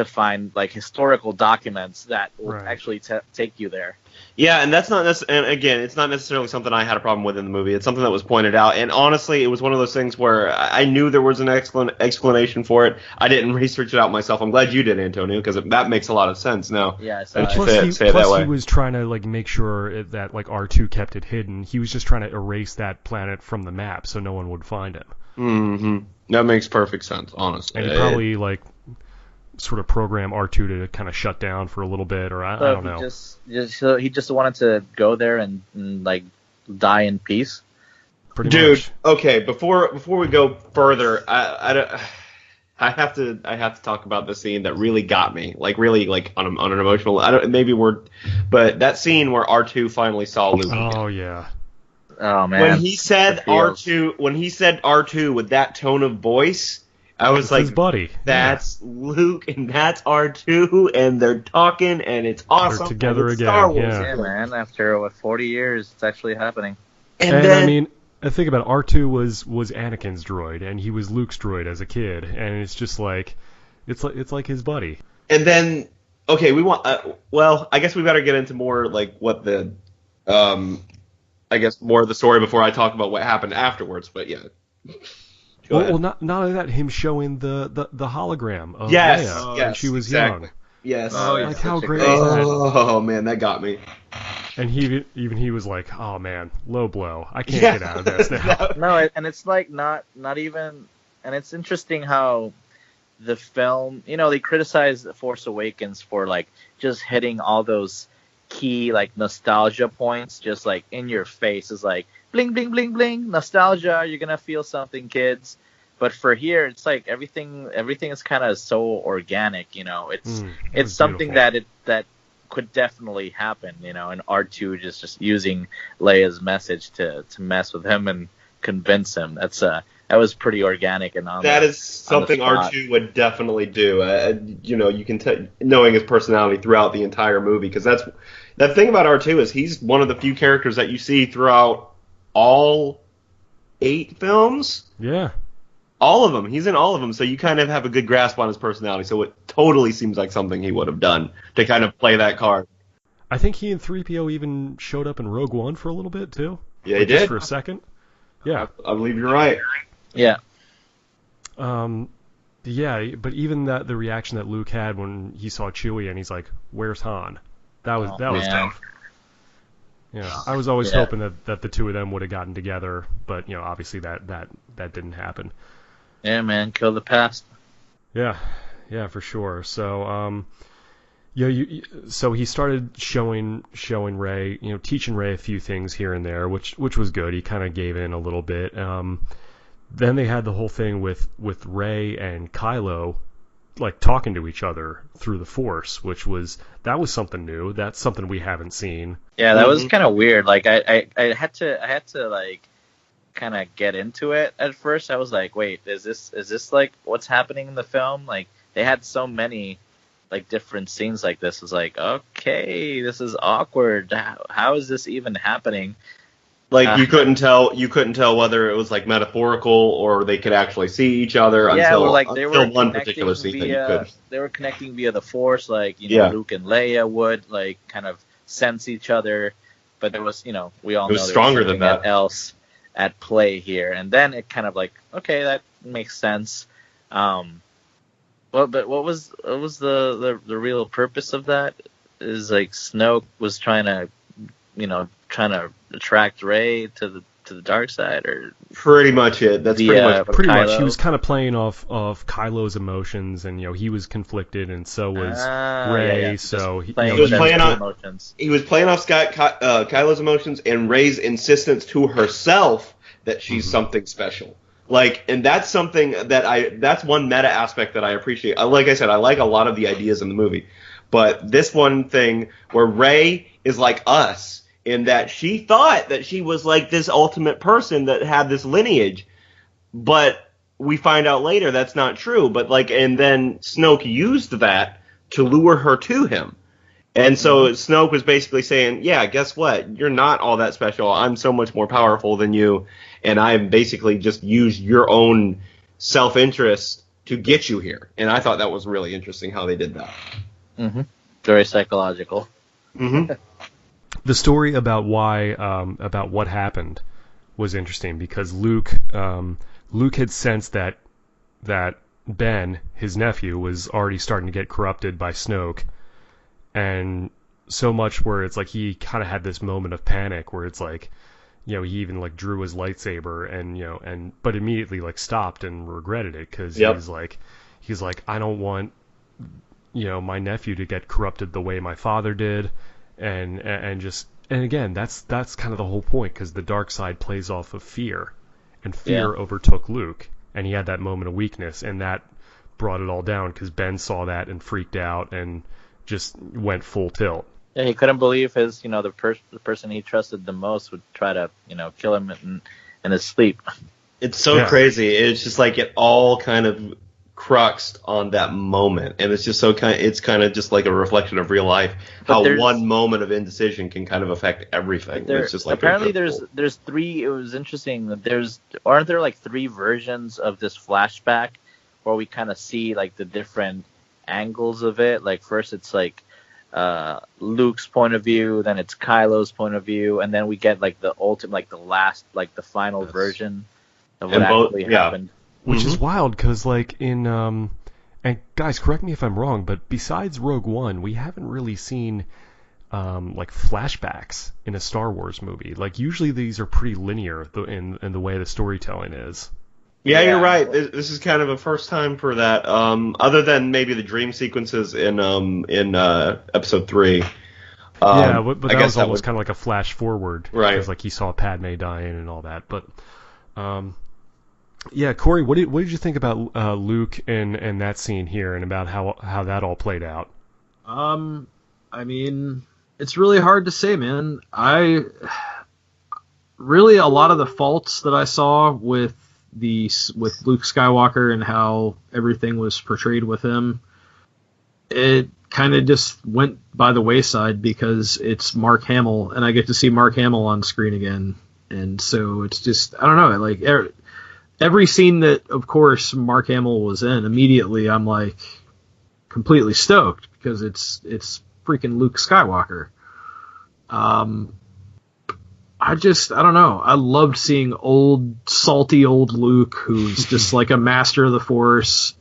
find like historical documents that will actually take you there. Yeah, and that's not and again, it's not necessarily something I had a problem with in the movie. It's something that was pointed out, and honestly, it was one of those things where I knew there was an explanation for it. I didn't research it out myself. I'm glad you did, Antonio, because that makes a lot of sense now. Yeah, plus he was trying to make sure that R2 kept it hidden. He was just trying to erase that planet from the map so no one would find him. Mm-hmm. That makes perfect sense, honestly. And he probably sort of program R2 to kind of shut down for a little bit, or I don't know. He just wanted to go there and die in peace. Pretty much. Okay, before we go further, I have to talk about the scene that really got me, like really like on an emotional. I don't but that scene where R2 finally saw Luke. Oh yeah. Oh man. When he said R2 with that tone of voice, I was like, his buddy. That's Luke and that's R2, and they're talking, and it's awesome. They're together and it's again. Star Wars. Yeah, man. After 40 years, it's actually happening. And then I mean, I think about it, R2 was Anakin's droid, and he was Luke's droid as a kid, and it's just like, it's like his buddy. And then, okay, we want. Well, I guess we better get into more like what the, I guess more of the story before I talk about what happened afterwards. But yeah. Well, not only that, him showing the hologram of yes, Leia yes, when she was exactly. young. Yes. Oh, Like how great great is that? Oh man, that got me. And he was like, oh man, low blow. I can't get out of this now. No, and it's like not even, and it's interesting how the film, they criticize The Force Awakens for like just hitting all those key like nostalgia points, just like in your face. Is like bling bling bling bling nostalgia. You're gonna feel something, kids. But for here, it's like everything is kind of so organic. It's something beautiful. that could definitely happen. And R2 just using Leia's message to mess with him and convince him. That was pretty organic and on. That is something R2 would definitely do. You can tell, knowing his personality throughout the entire movie, because that thing about R2 is he's one of the few characters that you see throughout all 8 films. Yeah. All of them. He's in all of them, so you kind of have a good grasp on his personality. So it totally seems like something he would have done to kind of play that card. I think he and 3PO even showed up in Rogue One for a little bit too. Yeah, he just did. for a second. Yeah. I believe you're right. Yeah. Yeah, but even the reaction that Luke had when he saw Chewie and he's like, "Where's Han?" That was tough. Yeah, I was always hoping that the two of them would have gotten together, but obviously that didn't happen. Yeah, man, kill the past. Yeah, for sure. So, so he started showing Rey, teaching Rey a few things here and there, which was good. He kind of gave in a little bit. Then they had the whole thing with Rey and Kylo, like talking to each other through the Force, that was something new. That's something we haven't seen. Yeah, that was kind of weird. Like I had to like kind of get into it at first. I was like, wait, is this like what's happening in the film? Like they had so many like different scenes like this. It's like, okay, this is awkward. How is this even happening? Like you couldn't tell whether it was like metaphorical or they could actually see each other until one particular scene that you could. They were connecting via the Force, like Luke and Leia would like kind of sense each other, but there was we all know there stronger was than that else at play here, and then it kind of like okay, that makes sense. But what was the real purpose of that? Is like Snoke was trying to attract Rey to the dark side, or pretty much it. That's pretty much. He was kind of playing off of Kylo's emotions, and he was conflicted, and so was Rey. So he was playing off Kylo's emotions and Rey's insistence to herself that she's something special. Like, and that's something that's one meta aspect that I appreciate. Like I said, I like a lot of the ideas in the movie, but this one thing where Rey is like us, in that she thought that she was like this ultimate person that had this lineage, but we find out later that's not true. But and then Snoke used that to lure her to him. And so Snoke was basically saying, yeah, guess what? You're not all that special. I'm so much more powerful than you. And I basically just use your own self-interest to get you here. And I thought that was really interesting how they did that. Mm-hmm. Very psychological. Mm-hmm. The story about about what happened was interesting because Luke had sensed that Ben, his nephew, was already starting to get corrupted by Snoke, and so much where it's like he kind of had this moment of panic where it's like, he even like drew his lightsaber and but immediately like stopped and regretted it because he's like I don't want my nephew to get corrupted the way my father did. And again, that's kind of the whole point, because the dark side plays off of fear, and fear overtook Luke, and he had that moment of weakness, and that brought it all down because Ben saw that and freaked out and just went full tilt. Yeah, he couldn't believe his, the person he trusted the most would try to, kill him in his sleep. It's so crazy. It's just like it all kind of cruxed on that moment, and it's just it's kind of just like a reflection of real life. How one moment of indecision can kind of affect everything. It's just like apparently there's three. It was interesting that aren't there like three versions of this flashback where we kind of see like the different angles of it. Like first it's like Luke's point of view, then it's Kylo's point of view, and then we get like the ultimate, like the last, like the final version of what actually happened. Which is wild, because like in and guys, correct me if I'm wrong, but besides Rogue One, we haven't really seen like flashbacks in a Star Wars movie. Like usually these are pretty linear in the way the storytelling is. Yeah, you're right. This is kind of a first time for that. Other than maybe the dream sequences in Episode 3. But that was almost kind of like a flash forward, right? Because like he saw Padme dying and all that. But yeah, Corey, what did you think about Luke and that scene here, and about how that all played out? I mean, it's really hard to say, man. Really a lot of the faults that I saw with Luke Skywalker and how everything was portrayed with him, it kind of just went by the wayside because it's Mark Hamill, and I get to see Mark Hamill on screen again, and so it's just, I don't know, like every scene that, of course, Mark Hamill was in, immediately I'm like completely stoked because it's freaking Luke Skywalker. I don't know. I loved seeing salty old Luke, who's just like a master of the Force,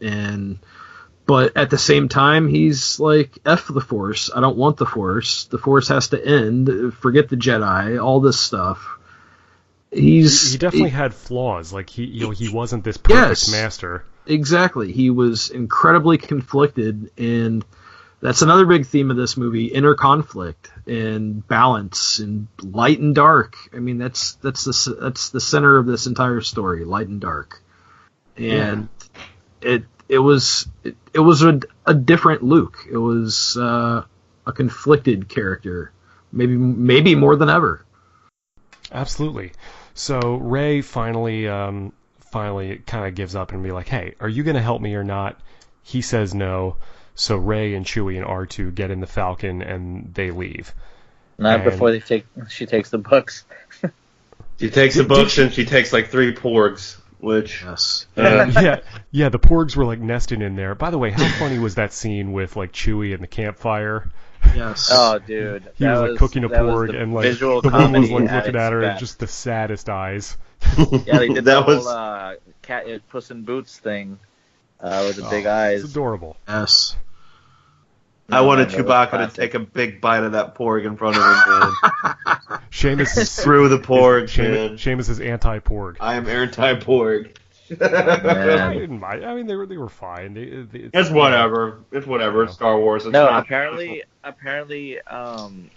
but at the same time, he's like, F the Force. I don't want the Force. The Force has to end. Forget the Jedi. All this stuff. He definitely had flaws. Like he wasn't this perfect master. Exactly. He was incredibly conflicted, and that's another big theme of this movie: inner conflict and balance and light and dark. I mean, that's the center of this entire story: light and dark. And it was a different Luke. It was a conflicted character, maybe more than ever. Absolutely. So Rey finally kind of gives up and be like, "Hey, are you going to help me or not?" He says no. So Rey and Chewie and R2 get in the Falcon and they leave. Before she takes the books. She takes the books and she takes like 3 porgs, which the porgs were like nested in there. By the way, how funny was that scene with like Chewie and the campfire? Yes. Oh, dude. He was like cooking a porg, and like the one was like looking at her and just the saddest eyes. Yeah, they did that whole cat Puss in Boots thing with the big eyes. It's adorable. Yes. I wanted Chewbacca to take a big bite of that porg in front of him, man. Seamus through the porg. Seamus is anti-porg. I am anti-porg. I didn't mind. I mean, they were fine. It's whatever. It's whatever. It's Star Wars. It's not apparently,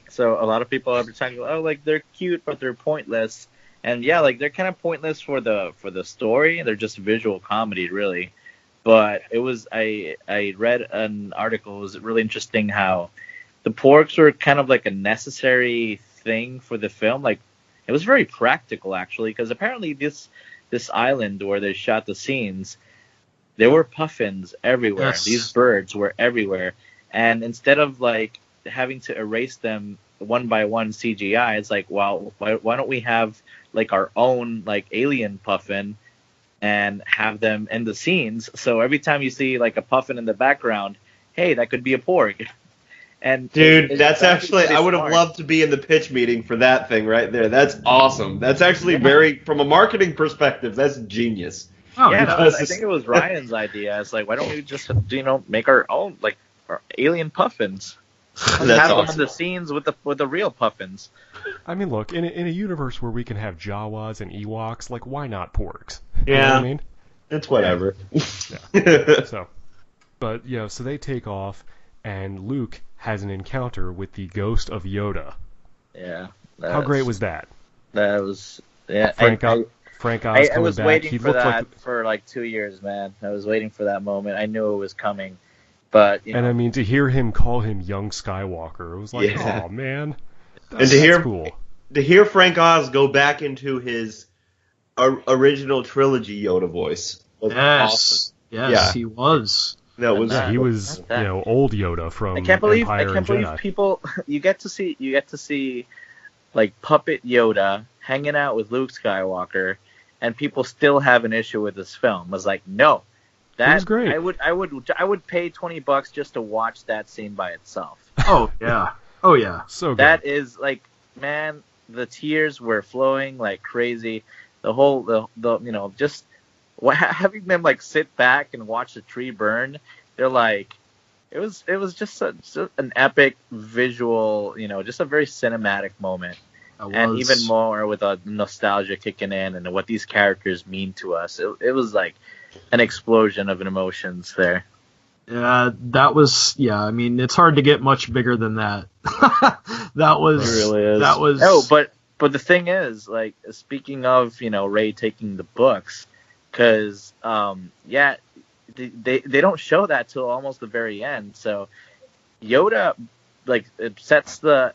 so a lot of people are talking, like they're cute, but they're pointless. And yeah, like they're kind of pointless for the story. They're just visual comedy, really. But it was, I read an article. It was really interesting how the porgs were kind of like a necessary thing for the film. Like it was very practical, actually, because apparently this island where they shot the scenes, there were puffins everywhere. Yes. These birds were everywhere, and instead of like having to erase them one by one CGI, it's like, well, why don't we have like our own like alien puffin and have them in the scenes? So every time you see like a puffin in the background, hey, that could be a porg. And dude, that's actually, I would have loved to be in the pitch meeting for that thing right there. That's awesome. That's actually from a marketing perspective, that's genius. I think it was Ryan's idea. It's like, why don't we just, make our own, like, our alien puffins? That's have awesome. them in the scenes with the real puffins. I mean, look, in a universe where we can have Jawas and Ewoks, like, why not porgs? Yeah. You know what I mean? It's whatever. Yeah. So they take off, and Luke has an encounter with the ghost of Yoda. Yeah. How great was that? That was, Frank Frank Oz I coming was back. waiting He for looked that like, for like 2 years, man. I was waiting for that moment. I knew it was coming, but and I mean to hear him call him young Skywalker, it was like, Yeah. oh man, And to hear cool. to hear Frank Oz go back into his original trilogy Yoda voice was awesome. Yes, he was. That was Yeah, he was old Yoda from Empire and Jedi. People you get to see like puppet Yoda hanging out with Luke Skywalker, and people still have an issue with this film. I was like, no, It was great. I would pay $20 just to watch that scene by itself. Oh yeah. Oh yeah. So good. That is like, man, the tears were flowing like crazy. The whole just having them like sit back and watch the tree burn. They're like, it was just an epic visual, just a very cinematic moment. And even more with a nostalgia kicking in and what these characters mean to us. It was like an explosion of emotions there. That was, I mean, it's hard to get much bigger than that. That was, it really is. That was. Oh, but the thing is, like, speaking of, Rey taking the books, because, they don't show that till almost the very end. So Yoda, like, sets the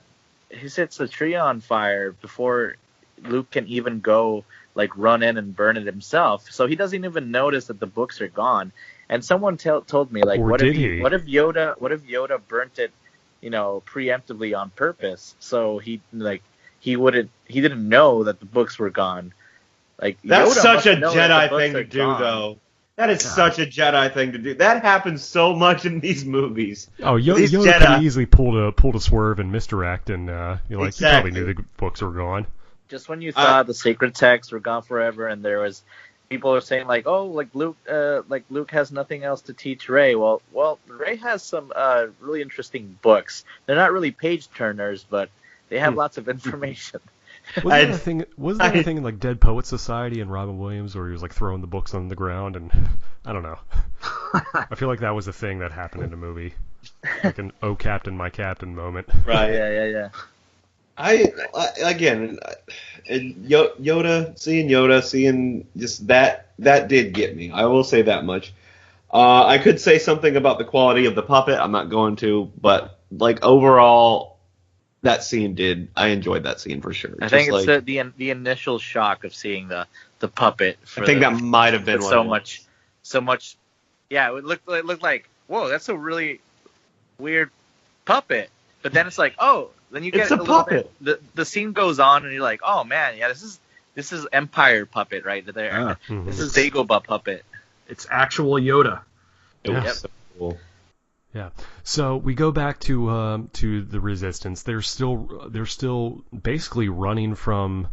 tree on fire before Luke can even go, like, run in and burn it himself. So he doesn't even notice that the books are gone. And someone told me, like, what if Yoda burnt it, preemptively on purpose? So he didn't know that the books were gone. Like, that's Yoda such a must know Jedi that the thing books to are do, gone. though. That is such a Jedi thing to do. That happens so much in these movies. Oh, Yoda could have easily pulled a swerve and misdirect, and you're like, you probably knew the books were gone. Just when you thought the sacred texts were gone forever, and there was people are saying like, oh, like Luke has nothing else to teach Rey. Well, Rey has some really interesting books. They're not really page turners, but they have lots of information. Wasn't that a thing in like Dead Poets Society and Robin Williams where he was like throwing the books on the ground and I don't know. I feel like that was a thing that happened in the movie, like an "Oh Captain, my Captain" moment. Right. Yeah. Yoda, seeing just that did get me. I will say that much. I could say something about the quality of the puppet. I'm not going to, but like overall. That scene I enjoyed that scene for sure. I think it's the initial shock of seeing the puppet. I think that might have been so much. Yeah, it looked like, whoa, that's a really weird puppet. But then it's like, oh, then you get it's a puppet. The scene goes on, and you're like, oh man, yeah, this is Empire puppet right there. This is Dagobah puppet. It's actual Yoda. It was so cool. Yeah. So we go back to the Resistance. They're still basically running from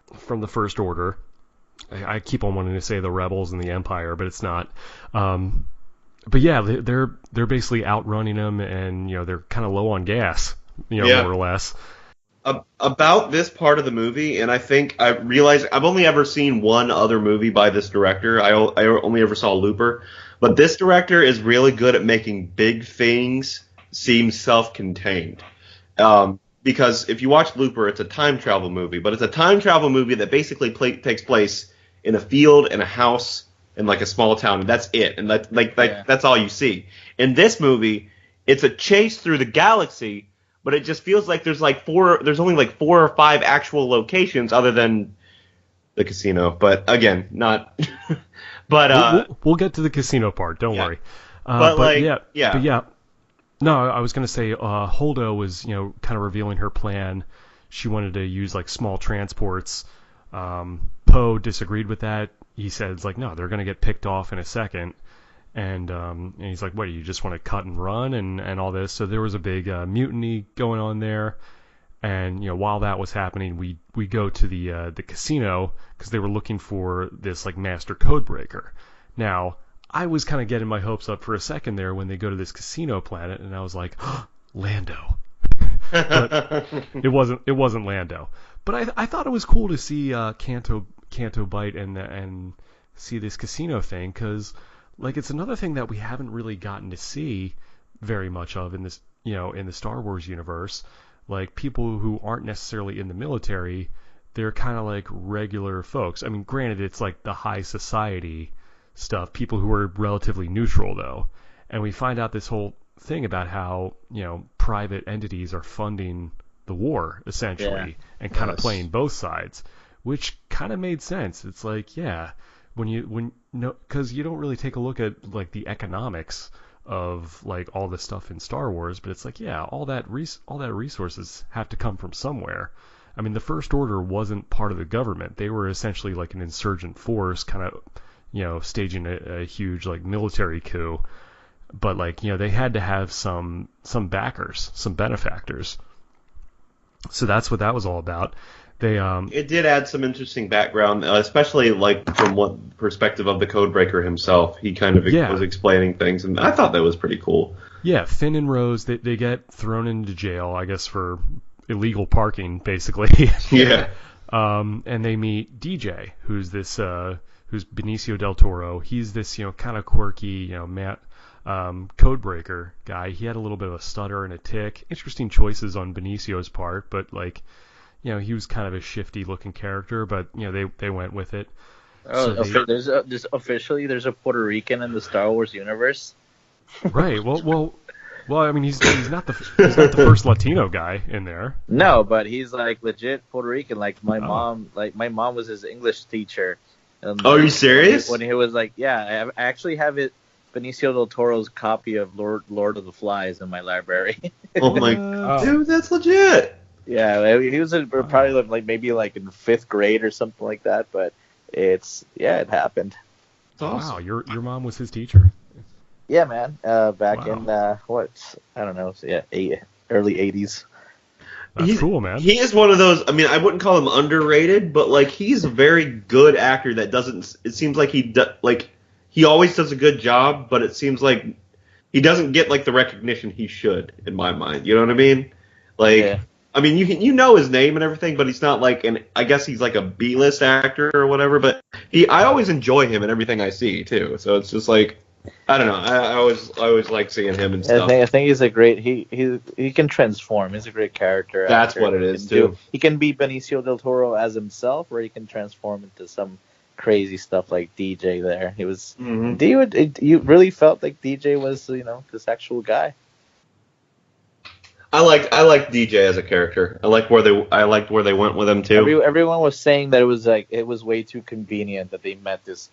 the First Order. I keep on wanting to say the Rebels and the Empire, but it's not. But yeah, they're basically outrunning them, and they're kind of low on gas, more or less. About this part of the movie, and I think I realized I've only ever seen one other movie by this director. I only ever saw Looper. But this director is really good at making big things seem self-contained. Because if you watch Looper, it's a time travel movie, but it's a time travel movie that basically takes place in a field, in a house, in like a small town, and that's it. And that's all you see. In this movie, it's a chase through the galaxy, but it just feels like there's only like 4 or 5 actual locations other than the casino. But again, not. But we'll get to the casino part. Don't worry. But yeah. No, I was gonna say Holdo was kind of revealing her plan. She wanted to use like small transports. Poe disagreed with that. He said like, no, they're gonna get picked off in a second. And he's like, what, do you just want to cut and run and all this? So there was a big mutiny going on there. And while that was happening, we go to the casino because they were looking for this like master code breaker. Now I was kind of getting my hopes up for a second there when they go to this casino planet, and I was like, oh, Lando. But it wasn't Lando. But I thought it was cool to see Canto Bite and see this casino thing because like it's another thing that we haven't really gotten to see very much of in this in the Star Wars universe. Like, people who aren't necessarily in the military, they're kind of like regular folks. I mean, granted, it's like the high society stuff, people who are relatively neutral though. And we find out this whole thing about how, private entities are funding the war essentially, and kind of playing both sides, which kind of made sense. It's like, because you don't really take a look at like the economics of like all this stuff in Star Wars, but it's like, all that resources have to come from somewhere. I mean, the First Order wasn't part of the government. They were essentially like an insurgent force, kind of, staging a huge like military coup. But like, they had to have some backers, some benefactors. So that's what that was all about. It did add some interesting background, especially like from what perspective of the Codebreaker himself. He kind of was explaining things, and I thought that was pretty cool. Yeah, Finn and Rose, they get thrown into jail, I guess, for illegal parking, basically. Yeah. And they meet DJ, who's Benicio del Toro. He's this, kind of quirky, Codebreaker guy. He had a little bit of a stutter and a tick. Interesting choices on Benicio's part, but like, he was kind of a shifty looking character, but they went with it. Oh, so there's officially a Puerto Rican in the Star Wars universe. Right. Well. I mean, he's not the first Latino guy in there. No, but he's like legit Puerto Rican. Like my mom was his English teacher. Are you serious? When he was like, I actually have it. Benicio del Toro's copy of Lord of the Flies in my library. Oh my god, dude, that's legit. Yeah, he was probably like maybe like in 5th grade or something like that, but it happened. Awesome. Wow, your mom was his teacher? Yeah, man. Back in early 80s. That's cool, man. He is one of those. I mean, I wouldn't call him underrated, but like he's a very good actor. That doesn't. It seems like he always does a good job, but it seems like he doesn't get like the recognition he should, in my mind. You know what I mean? Like. Yeah. I mean, you know his name and everything, but he's not like I guess he's like a B-list actor or whatever. But I always enjoy him in everything I see too. So it's just like, I don't know. I always like seeing him and stuff. I think he's a great. He can transform. He's a great character. That's what it is too. He can be Benicio del Toro as himself, or he can transform into some crazy stuff like DJ. There, he was. Mm-hmm. You really felt like DJ was this actual guy. I liked DJ as a character. I liked where they went with him too. Everyone was saying that it was way too convenient that they met this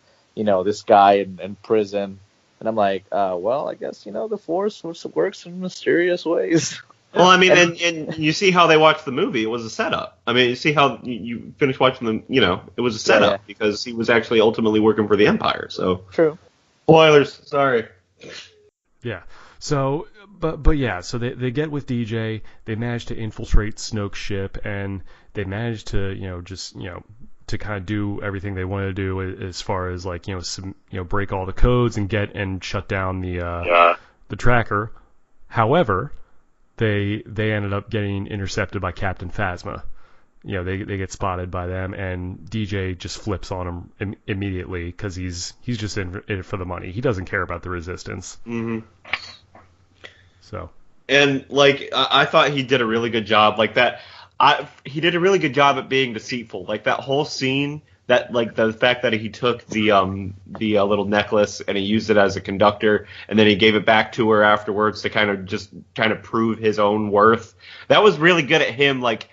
guy in prison, and I'm like, well, I guess the Force works in mysterious ways. Well, I mean, and you see how they watched the movie. It was a setup. I mean, you see how you finish watching them. It was a setup because he was actually ultimately working for the Empire. So true. Spoilers. Sorry. Yeah. So. But yeah, so they get with DJ, they manage to infiltrate Snoke's ship, and they manage to to kind of do everything they want to do as far as like break all the codes and get and shut down the tracker. However, they ended up getting intercepted by Captain Phasma. They get spotted by them, and DJ just flips on them immediately because he's just in it for the money. He doesn't care about the Resistance. Mm-hmm. So. And like I thought he did a really good job like that. He did a really good job at being deceitful. Like that whole scene, that like the fact that he took the little necklace and he used it as a conductor, and then he gave it back to her afterwards to kind of prove his own worth. That was really good at him, like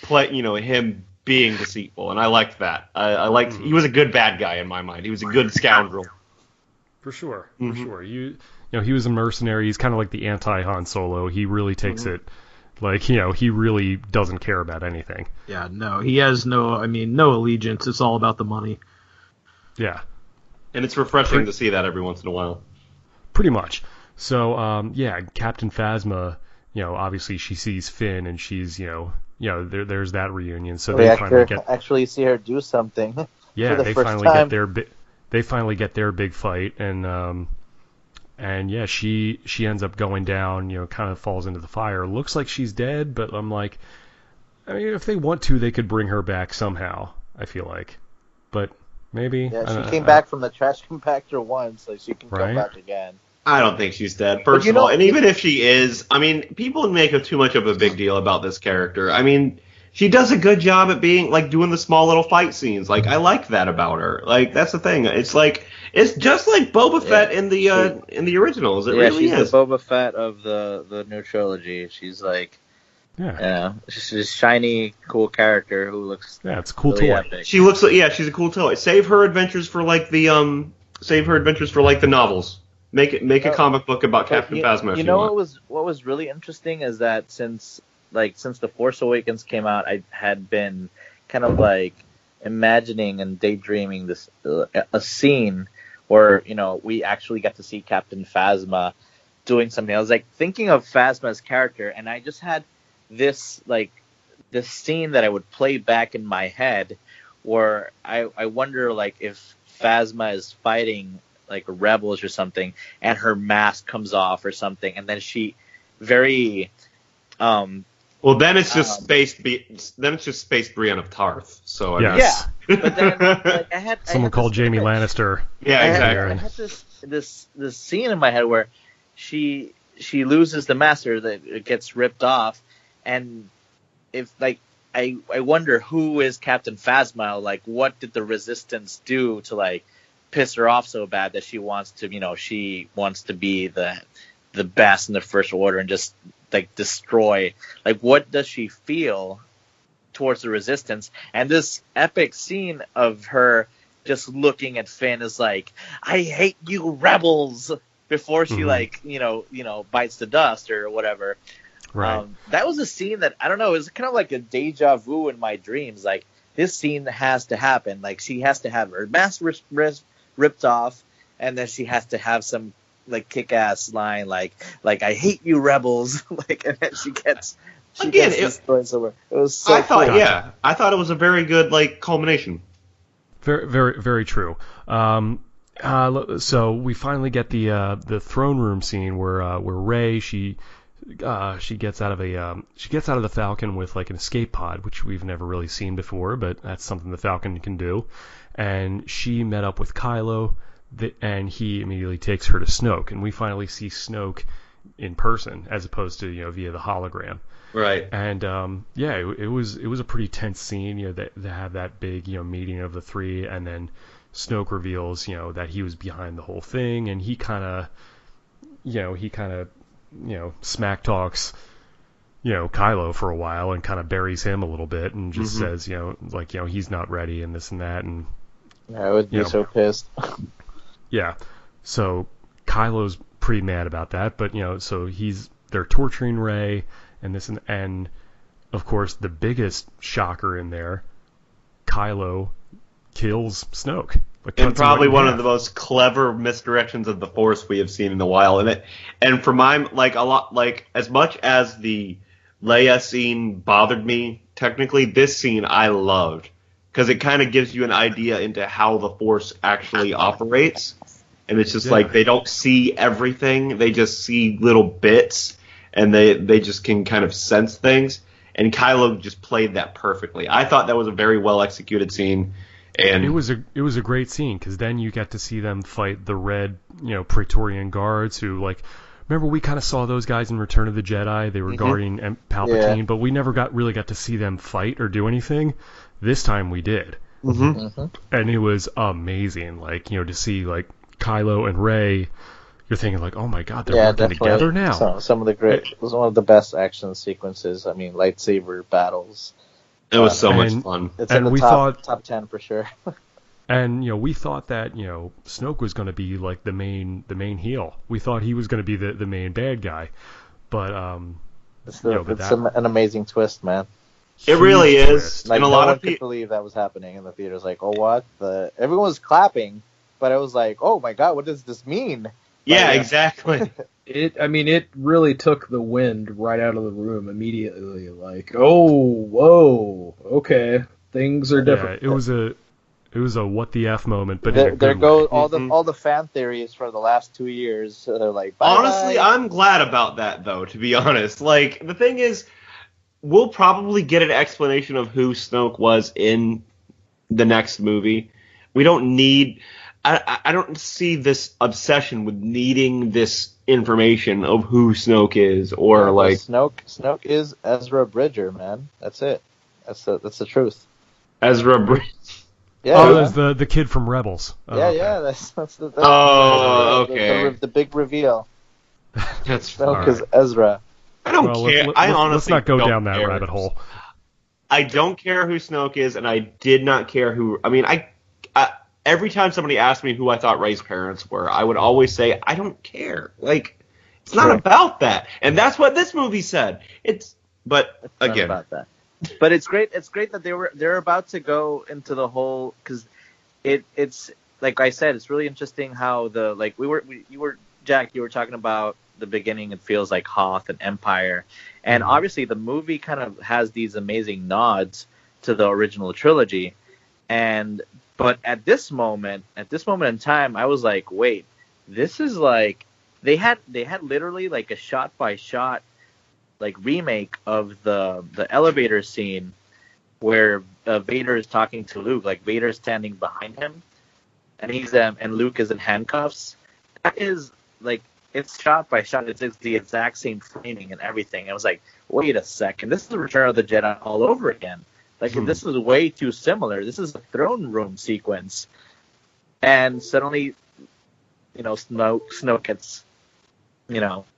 him being deceitful, and I liked that. I liked he was a good bad guy in my mind. He was a good scoundrel. For sure. He was a mercenary. He's kind of like the anti-Han Solo. He really takes it, like, he really doesn't care about anything. Yeah, no, he has no allegiance. It's all about the money. Yeah. And it's refreshing to see that every once in a while. Pretty much. So, Captain Phasma, obviously she sees Finn, and she's, there's that reunion. So they actually see her do something. Yeah, for the they first finally time. They finally get their big fight, and yeah, she ends up going down, kind of falls into the fire. Looks like she's dead, but I'm like, I mean, if they want to, they could bring her back somehow, I feel like. But maybe. Yeah, she came back from the trash compactor once, so she can come back again. I don't think she's dead, first of all. And even if she is, I mean, people make too much of a big deal about this character. I mean, she does a good job at being like doing the small little fight scenes. Like I like that about her. Like that's the thing. It's like it's just like Boba Fett in the originals. It really she's is. the Boba Fett of the new trilogy. She's like, she's a shiny, cool character who looks it's a cool really toy. epic. She looks like she's a cool toy. Save her adventures for like the novels. Make a comic book about Captain Phasma. You know what was really interesting is that since The Force Awakens came out, I had been kind of like imagining and daydreaming this a scene where we actually got to see Captain Phasma doing something. I was like thinking of Phasma's character, and I just had this scene that I would play back in my head, where I wonder like if Phasma is fighting like rebels or something, and her mask comes off or something, and then she very well, then it's just space Brienne of Tarth. So yes. But then I had someone called Jaime Lannister. Yeah, exactly. I had this scene in my head where she loses the master, that it gets ripped off, and if like I wonder who is Captain Phasma. Like, what did the Resistance do to like piss her off so bad that she wants to be the best in the First Order and just like destroy. Like, what does she feel towards the Resistance? And this epic scene of her just looking at Finn is like, I hate you rebels, before she bites the dust or whatever. Right. That was a scene that, I don't know, it was kind of like a deja vu in my dreams. Like, this scene has to happen. Like, she has to have her mask ripped off, and then she has to have some like kick-ass line like I hate you rebels. Like, and then she gets destroyed somewhere. It was so I thought it was a very good like culmination. Very, very, very true. So we finally get the throne room scene where Rey she gets out of the Falcon with like an escape pod, which we've never really seen before, but that's something the Falcon can do. And she met up with Kylo, and he immediately takes her to Snoke, and we finally see Snoke in person as opposed to via the hologram. Right. And it was a pretty tense scene. That they have that big meeting of the three, and then Snoke reveals that he was behind the whole thing, and he kind of smack talks Kylo for a while and kind of buries him a little bit and just says he's not ready and this and that, and I would be so pissed. Yeah. So Kylo's pretty mad about that, but so they're torturing Rey and this, and of course the biggest shocker in there, Kylo kills Snoke. And probably one of the most clever misdirections of the Force we have seen in a while. And for my as much as the Leia scene bothered me, technically this scene I loved, because it kind of gives you an idea into how the Force actually operates. And it's just like they don't see everything, they just see little bits, and they just can kind of sense things. And Kylo just played that perfectly. I thought that was a very well executed scene. And it was a great scene, because then you get to see them fight the red Praetorian guards who, like, remember we kind of saw those guys in Return of the Jedi. They were guarding Palpatine, but we never really got to see them fight or do anything. This time we did, and it was amazing. Like, to see like Kylo and Rey, you're thinking like, oh my god, they're working together now. Some of the it was one of the best action sequences. I mean, lightsaber battles. It was so much fun. It's in the top 10 for sure. And we thought that Snoke was going to be like the main heel. We thought he was going to be the main bad guy, but it's an amazing twist, man. It really is. Like, and a no one of people could believe that was happening in the theaters. Like, oh, what? Everyone was clapping, but I was like, oh my god, what does this mean? Yeah, exactly. It really took the wind right out of the room immediately. Like, oh, whoa, okay, things are different. Yeah, it was a what the F moment, but there go all the fan theories for the last 2 years. They're like, bye. Honestly, I'm glad about that, though. To be honest, like the thing is, we'll probably get an explanation of who Snoke was in the next movie. We don't need. I don't see this obsession with needing this information of who Snoke is, or like Snoke is Ezra Bridger, man. That's it. That's the truth. Ezra Bridger. Yeah. Oh, there's the kid from Rebels. Oh, Yeah, okay. yeah. That's Okay. the big reveal. That's Snoke right. is Ezra. I don't care. I honestly let's not go don't down that care. rabbit hole. I don't care who Snoke is, and I did not care who. I mean, I every time somebody asked me who I thought Rey's parents were, I would always say I don't care. Like, it's not about that, and that's what this movie said. But again, not about that. But it's great. It's great that they're about to go into the whole, because it's like I said, it's really interesting how you were Jack, you were talking about the beginning. It feels like Hoth and Empire, and obviously the movie kind of has these amazing nods to the original trilogy, but at this moment in time, I was like, wait, this is like they had literally like a shot by shot like remake of the elevator scene where Vader is talking to Luke, like Vader's standing behind him, and he's and Luke is in handcuffs. That is like, it's shot by shot. It's the exact same framing and everything. I was like, wait a second, this is the Return of the Jedi all over again. Like, this is way too similar. This is a throne room sequence, and suddenly, Snoke gets,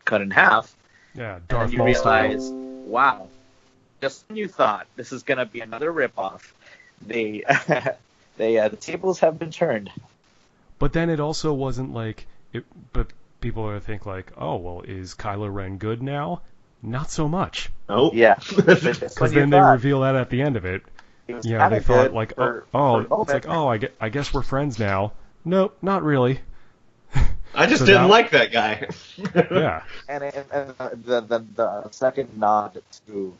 cut in half. Yeah, And Darth you Maul style. realize, wow, just when you thought this is gonna be another ripoff, the tables have been turned. But then it also wasn't like it. But people are think like, oh well, is Kylo Ren good now? Not so much. nope. Yeah, Because then they reveal that at the end of it. Yeah, they thought like, it's like, I guess we're friends now. Nope, not really. I just So didn't now- like that guy. Yeah. and the second nod to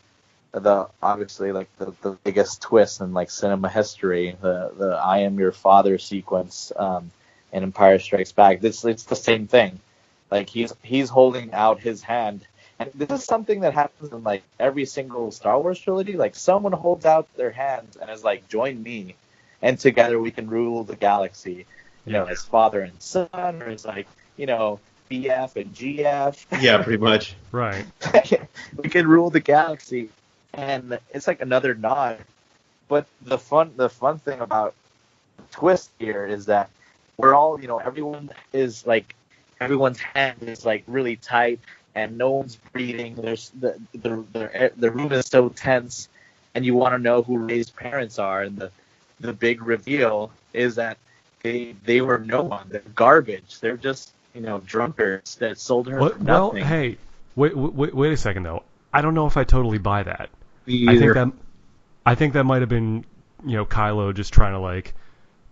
the obviously like the biggest twist in like cinema history, the I am your father sequence in Empire Strikes Back. It's the same thing. Like he's holding out his hand, and this is something that happens in like every single Star Wars trilogy. Like someone holds out their hand and is like, "Join me, and together we can rule the galaxy." As father and son, or as like BF and GF. Yeah, pretty much. Right. We can rule the galaxy, and it's like another nod. But the fun thing about the twist here is that we're all, everyone's hand is like really tight, and no one's breathing. There's the room is so tense, and you want to know who Rey's parents are. And the big reveal is that they were no one. They're garbage. They're just drunkards that sold her for nothing. Well, hey, wait a second though. I don't know if I totally buy that. Me either. I think that might have been Kylo just trying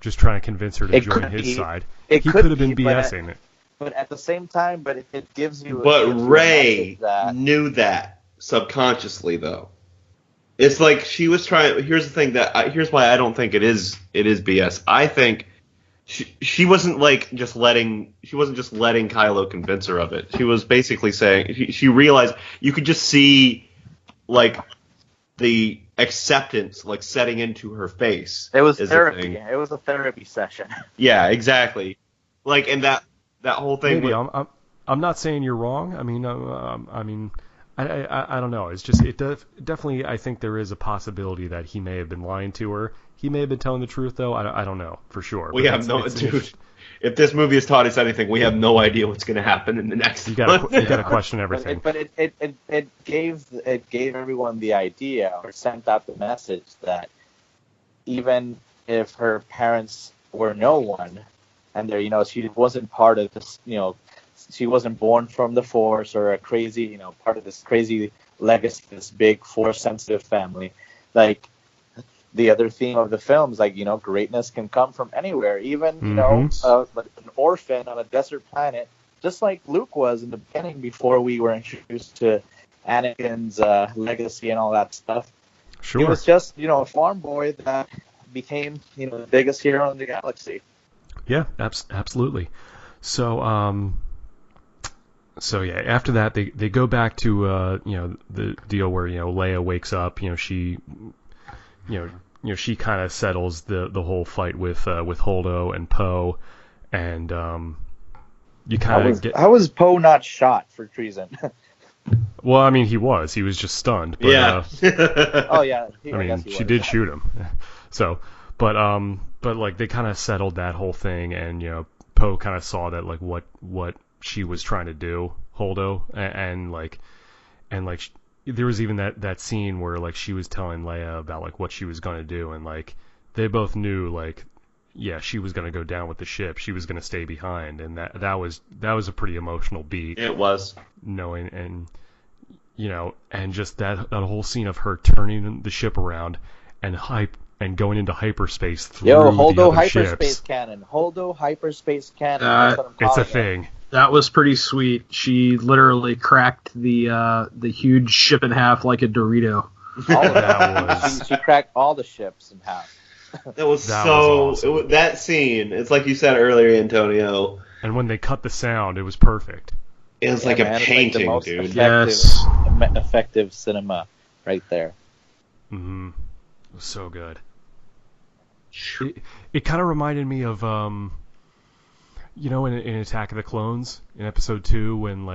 to convince her to join his side. He could have been BSing it. But at the same time, it gives you. But it gives you a Rey message knew that subconsciously, though. It's like she was trying. Here's the thing here's why I don't think it is BS. I think she wasn't just letting Kylo convince her of it. She was basically saying she realized you could just see like the acceptance setting into her face. It was is therapy. It was a therapy session. Yeah, exactly. And that whole thing. Maybe I'm not saying you're wrong. I mean, I don't know. It's just definitely. I think there is a possibility that he may have been lying to her. He may have been telling the truth, though. I don't know for sure. We have no, dude. If this movie has taught us anything, we have no idea what's going to happen in the next. You got to question everything. But it gave everyone the idea, or sent out the message that even if her parents were no one, and she wasn't part of this, she wasn't born from the Force or a crazy, part of this crazy legacy, this big Force-sensitive family. Like, the other theme of the film is greatness can come from anywhere, even, an orphan on a desert planet, just like Luke was in the beginning before we were introduced to Anakin's legacy and all that stuff. Sure. He was just, a farm boy that became, the biggest hero in the galaxy. Yeah, absolutely. So, yeah, after that, they go back to the deal where Leia wakes up. She kind of settles the whole fight with Holdo and Poe, and you kind of get. How was Poe not shot for treason? Well, I mean, he was just stunned. But, Yeah. Oh yeah. I mean, she did shoot him. So, but like they kind of settled that whole thing, and Poe kind of saw that like what she was trying to do, Holdo, and there was even that scene where like she was telling Leia about like what she was gonna do, and like they both knew like, yeah, she was gonna go down with the ship, she was gonna stay behind, and that was a pretty emotional beat. It was. Knowing and just that whole scene of her turning the ship around and going into hyperspace through the Holdo other hyperspace ships. cannon. Holdo hyperspace cannon. That's what I'm It's a calling it. thing. That was pretty sweet. She literally cracked the huge ship in half like a Dorito. All of That was- She cracked all the ships in half. That was That so. was awesome. That scene. It's like you said earlier, Antonio. And when they cut the sound, it was perfect. It was Yeah, like man, a it's painting, the most dude. Yes. effective cinema right there. Mm-hmm. It was so good. It kind of reminded me of in Attack of the Clones in Episode 2 when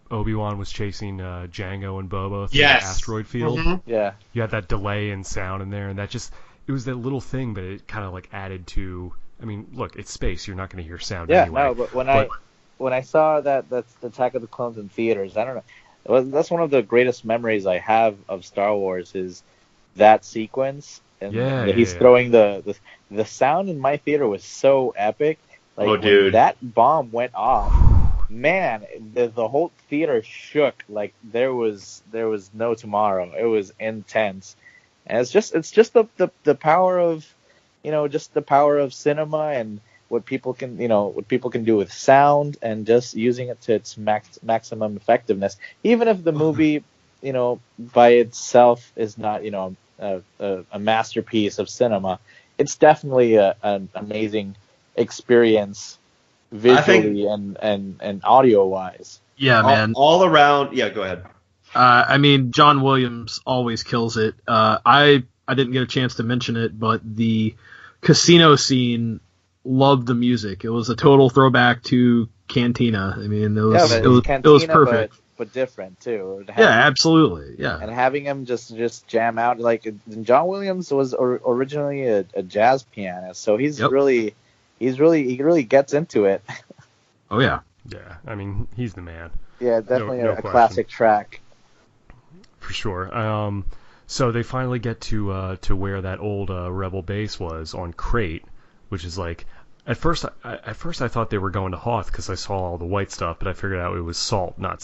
Obi-Wan was chasing Jango and Boba through the asteroid field. Mm-hmm. Yeah. You had that delay in sound in there, and it was that little thing, but it kind of like added to. I mean, look, it's space. You're not going to hear sound Yeah, anyway. no, but when I saw that's the Attack of the Clones in theaters, I don't know. That's one of the greatest memories I have of Star Wars is that sequence. And he's throwing the sound in my theater was so epic. Like when that bomb went off, man, the whole theater shook like there was no tomorrow. It was intense. And it's just the power of just the power of cinema and what people can do with sound and just using it to its maximum effectiveness. Even if the movie, by itself is not, a masterpiece of cinema, it's definitely an amazing experience visually and audio wise. Yeah, man. All around. Yeah, go ahead. I mean, John Williams always kills it. I didn't get a chance to mention it, but the casino scene, loved the music. It was a total throwback to Cantina. I mean, it was perfect. But different too. Yeah, absolutely. Yeah. And having him just jam out, like John Williams was originally a jazz pianist, so he really gets into it. Oh yeah. Yeah, I mean, he's the man. Yeah, definitely a classic track. For sure. So they finally get to where that old Rebel base was on Crate, which is like, at first I thought they were going to Hoth because I saw all the white stuff, but I figured out it was salt, not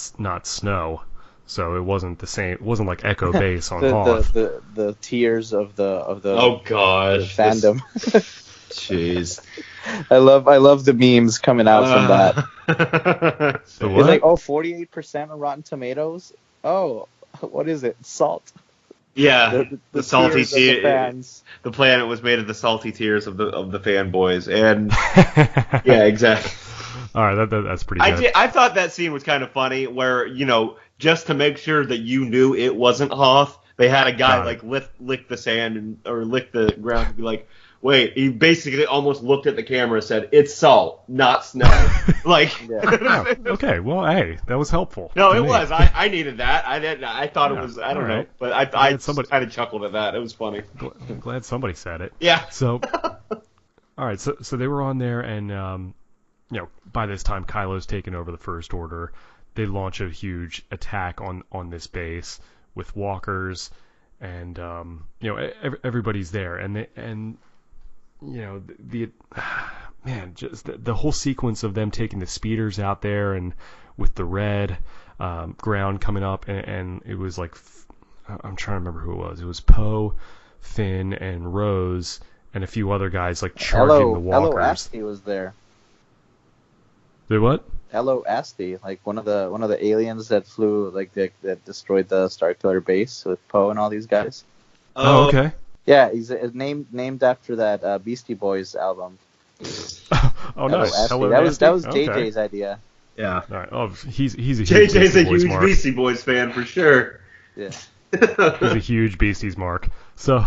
snow. So it wasn't the same. It wasn't like Echo Base on Hoth. The tears of the oh gosh, the fandom. Jeez. I love the memes coming out from that. It's like 48% on Rotten Tomatoes. Oh, what is it? Salt. Yeah, the salty tears. The planet was made of the salty tears of the fanboys, and yeah, exactly. All right, that's pretty good. I thought that scene was kind of funny, where just to make sure that you knew it wasn't Hoth, they had a guy lick the sand or lick the ground and be like, wait. He basically almost looked at the camera and said, "It's salt, not snow." Oh, okay, well, hey, that was helpful. No, it was. I needed that. I thought it was. I don't know, but I kind of chuckled at that. It was funny. I'm glad somebody said it. Yeah. So, all right. So they were on there, and by this time Kylo's taken over the First Order. They launch a huge attack on this base with walkers, and everybody's there, and just the whole sequence of them taking the speeders out there and with the red ground coming up, and it was like, I'm trying to remember who it was. It was Poe, Finn, and Rose, and a few other guys like charging the walkers. Hello Asti was there. The what? Hello Asti, like one of the aliens that flew, like that destroyed the Starkiller base with Poe and all these guys. Oh, okay. Yeah, he's named after that Beastie Boys album. Oh, nice. Hello, that was JJ's idea. Yeah. All right. Oh, he's a huge JJ's a Beastie huge Beastie Boys fan for sure. Yeah. He's a huge Beasties mark. So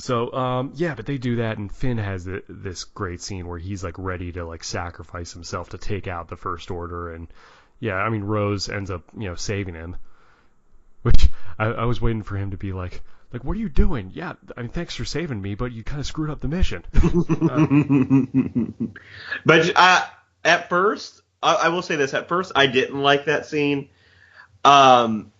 So, but they do that, and Finn has this great scene where he's like ready to like sacrifice himself to take out the First Order, and yeah, I mean Rose ends up saving him, which I was waiting for him to be like what are you doing? Yeah, I mean thanks for saving me, but you kind of screwed up the mission. But at first, I will say this: at first, I didn't like that scene,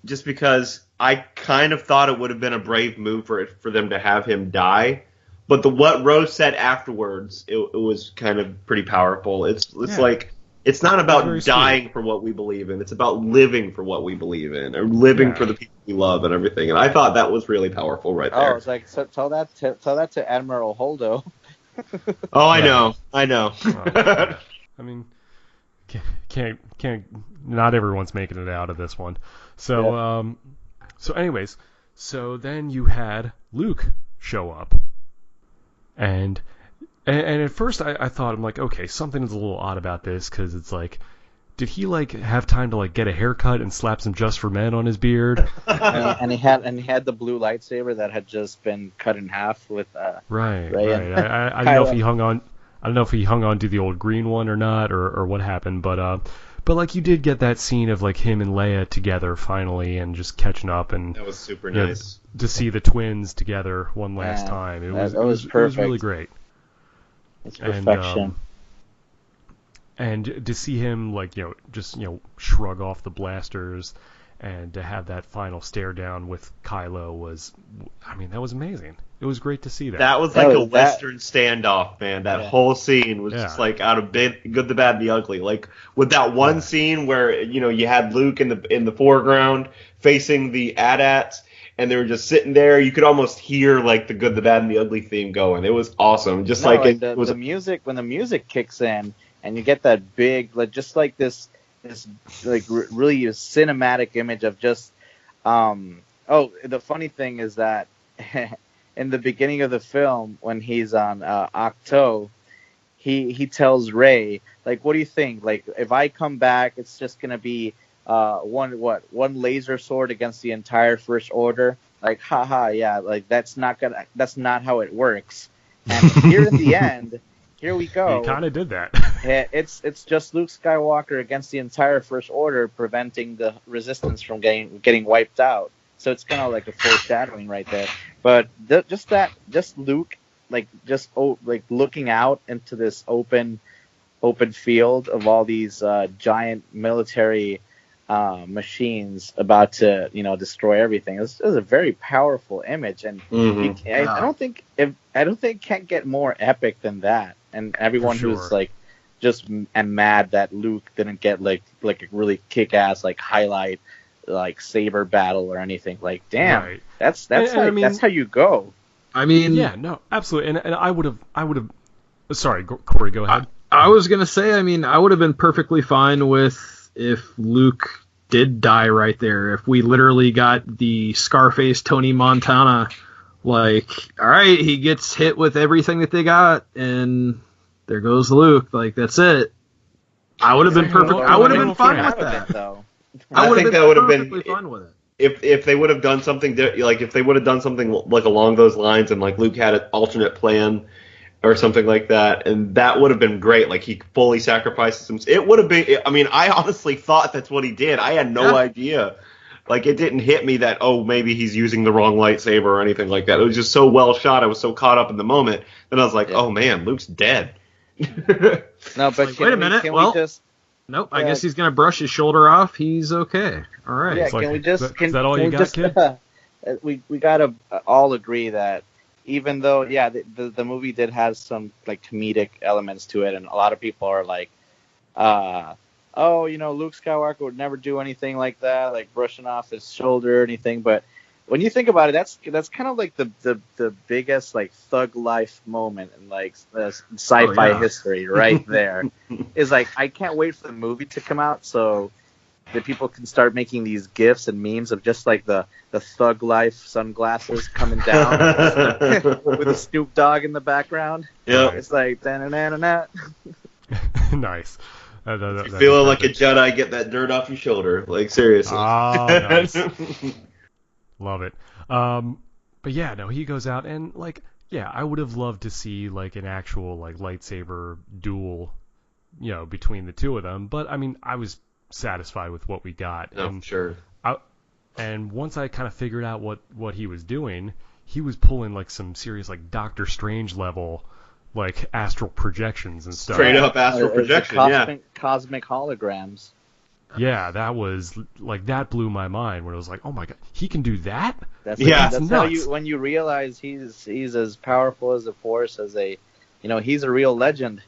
just because I kind of thought it would have been a brave move for them to have him die. But what Rose said afterwards, it was kind of pretty powerful. It's like it's not about dying for what we believe in. It's about living for what we believe in, or living for the people we love and everything. And I thought that was really powerful right there. Oh, it's like tell that to Admiral Holdo. Oh, I know. I mean, can't. Not everyone's making it out of this one. So, So anyways, so then you had Luke show up, and at first I thought, I'm like, okay, something is a little odd about this, because it's like, did he like have time to like get a haircut and slap some Just for Men on his beard? and he had the blue lightsaber that had just been cut in half with right. Rey. I don't know if he hung on. I don't know if he hung on to the old green one or not, or what happened, but like you did get that scene of like him and Leia together finally, and just catching up, and that was super nice to see the twins together one last time. It was perfect. It was really great. It's perfection. And to see him like just shrug off the blasters, and to have that final stare down with Kylo was, I mean, that was amazing. It was great to see that. That was like a Western standoff, man. That whole scene was just like out of Good, the Bad, the Ugly. Like with that one scene where you had Luke in the foreground facing the AT-ATs, and they were just sitting there. You could almost hear like the Good, the Bad, and the Ugly theme going. It was awesome. Just the music, when the music kicks in, and you get that big, like just like this like really cinematic image of just. The funny thing is that. In the beginning of the film, when he's on Ahch-To, he tells Rey, like, what do you think? Like, if I come back, it's just gonna be one laser sword against the entire First Order. Like, haha, yeah, like that's not how it works. And here in the end, here we go. He kind of did that. It's just Luke Skywalker against the entire First Order, preventing the Resistance from getting wiped out. So it's kind of like a foreshadowing right there. But just Luke, just looking out into this open field of all these giant military machines about to destroy everything. It was a very powerful image, and I don't think it can't get more epic than that. And everyone who's like just mad that Luke didn't get like a really kick-ass highlight saber battle or anything. Like, damn, right. that's how you go. I mean, yeah, no, absolutely. And I would have. Sorry, Corey, go ahead. I was gonna say, I mean, I would have been perfectly fine with if Luke did die right there. If we literally got the Scarface Tony Montana, all right, he gets hit with everything that they got, and there goes Luke. Like, that's it. I would have been perfect. I would have been fine with that, though. I think that would have been fun with it. If they would have done something if they would have done something like along those lines, and like Luke had an alternate plan or something like that, and that would have been great. Like, he fully sacrifices himself. It would have been. I mean, I honestly thought that's what he did. I had no idea. Like, it didn't hit me that maybe he's using the wrong lightsaber or anything like that. It was just so well shot. I was so caught up in the moment that I was like, oh man, Luke's dead. No, but wait a minute. Nope, I guess he's going to brush his shoulder off. He's okay. All right. Yeah, is that all you got, kid? We got to all agree that even though, the movie did have some, comedic elements to it, and a lot of people are like, Luke Skywalker would never do anything like that, like brushing off his shoulder or anything, but when you think about it, that's kind of like the biggest thug life moment in sci-fi history right there. Is I can't wait for the movie to come out so that people can start making these gifs and memes of just the thug life sunglasses coming down with a Snoop Dogg in the background. Yeah, it's like da-na-na-na-na. Nice. Feeling like a Jedi, get that dirt off your shoulder. Like, seriously. Oh, nice. Love it. But yeah, no, he goes out and like, yeah, I would have loved to see like an actual like lightsaber duel, between the two of them. But I mean, I was satisfied with what we got. No, And sure. And once I kind of figured out what he was doing, he was pulling like some serious like Doctor Strange level like astral projections and stuff. Straight up astral projection, cosmic holograms. Yeah, that was like that blew my mind when it was like, oh my god, he can do that? That's nuts. how when you realize he's as powerful as the Force as he's a real legend.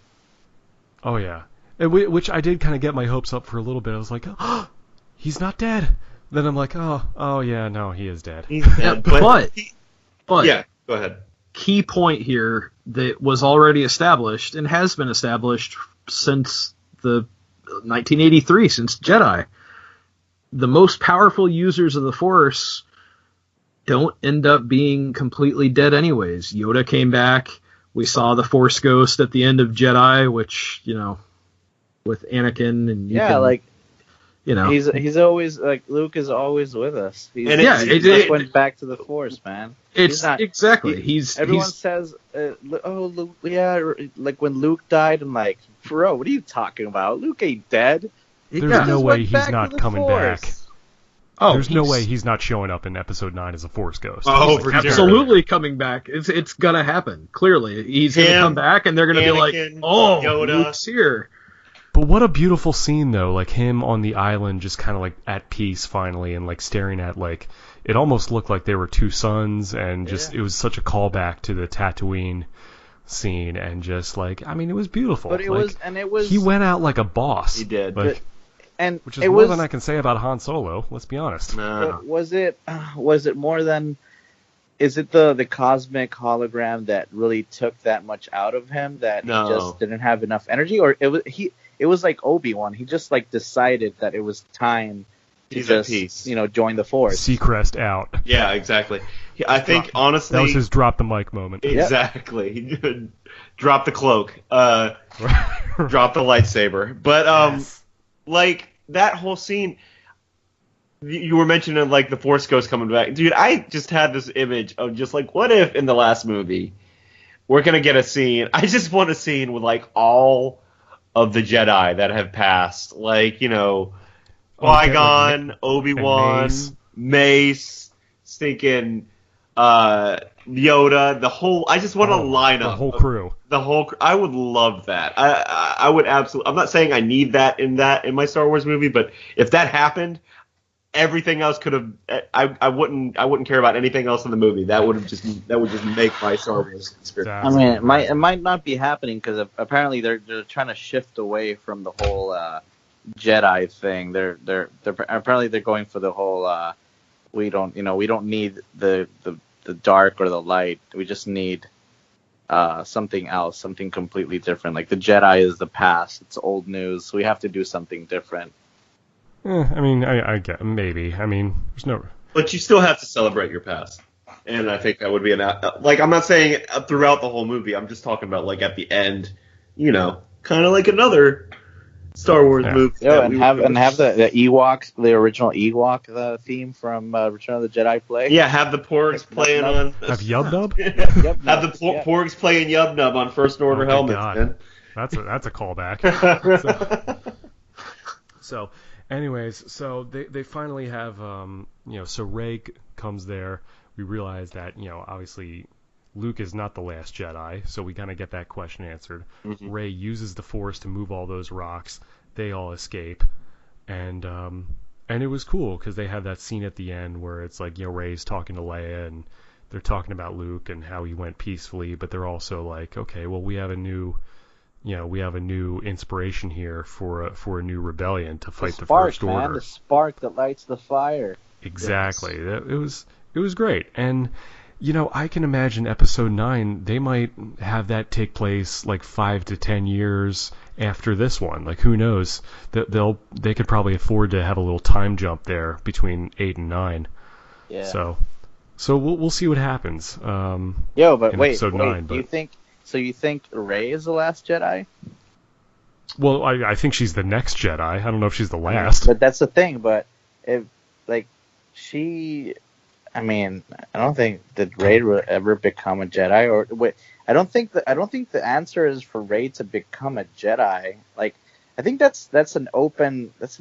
Oh yeah, which I did kind of get my hopes up for a little bit. I was like, oh, he's not dead. Then I'm like, oh yeah, no, he is dead. He's dead, but yeah, go ahead. Key point here that was already established and has been established since the 1983, since Jedi. The most powerful users of the Force don't end up being completely dead anyways. Yoda came back. We saw the Force Ghost at the end of Jedi, which, with Anakin and he's always like Luke is always with us. He just went back to the Force, man. Everyone says, "Oh, Luke, yeah." Like when Luke died, I'm like, "Bro, what are you talking about? Luke ain't dead." There's no way he's not coming back. Oh, there's no way he's not showing up in Episode 9 as a Force Ghost. Oh, he's absolutely coming back. It's gonna happen. Clearly, he's gonna come back, and they're gonna be like, "Oh, Yoda. Luke's here." But what a beautiful scene, though, like him on the island just kind of like at peace finally and like staring at like, it almost looked like they were two suns and just, it was such a callback to the Tatooine scene and just like, I mean, it was beautiful. But he went out like a boss. He did. Which is more than I can say about Han Solo, let's be honest. No. Was it more than, is it the cosmic hologram that really took that much out of him that he just didn't have enough energy? Or it was like Obi-Wan. He just like decided that it was time to just join the Force. Seacrest out. Yeah, exactly. I think honestly that was his drop the mic moment. Exactly. He drop the cloak. Drop the lightsaber. But like that whole scene, you were mentioning like the Force Ghost coming back. Dude, I just had this image of just like, what if in the last movie we're gonna get a scene? I just want a scene with like all of the Jedi that have passed, like, Qui-Gon, Obi-Wan, Mace, stinking Yoda, the whole. I just want a lineup. The whole crew. I would love that. I would absolutely. I'm not saying I need that in my Star Wars movie, but if that happened, everything else could have. I wouldn't care about anything else in the movie. That would just make my Star Wars experience. I mean, it might not be happening because apparently they're trying to shift away from the whole Jedi thing. They're apparently they're going for the whole we don't need the dark or the light. We just need something else, something completely different. Like the Jedi is the past. It's old news. So we have to do something different. I mean, I get maybe. I mean, there's no. But you still have to celebrate your past, and I think that would be like I'm not saying throughout the whole movie. I'm just talking about like at the end, kind of like another Star Wars movie. Yeah, and have the Ewoks, the original Ewok theme from Return of the Jedi play. Yeah, have the Porgs playing on. Have Yub Nub? Have the Porgs playing Yub Nub on First Order helmets. God. Man. That's a callback. So anyways, so they finally have so Rey comes there. We realize that obviously Luke is not the last Jedi, so we kind of get that question answered. Mm-hmm. Rey uses the Force to move all those rocks. They all escape, and it was cool because they had that scene at the end where it's like Rey's talking to Leia and they're talking about Luke and how he went peacefully, but they're also like, okay, well we have a new inspiration here for a new rebellion to fight the First Order. Man, the spark that lights the fire. Exactly. Yes. It was great. And I can imagine Episode 9, they might have that take place like 5 to 10 years after this one. Like who knows? They could probably afford to have a little time jump there between 8 and 9. Yeah. So we'll see what happens. But wait, Episode 9, do you think Rey is the last Jedi? Well, I think she's the next Jedi. I don't know if she's the last. But that's the thing. But if she, I mean, I don't think that Rey will ever become a Jedi, or wait. I don't think the answer is for Rey to become a Jedi. Like, I think that's an open. That's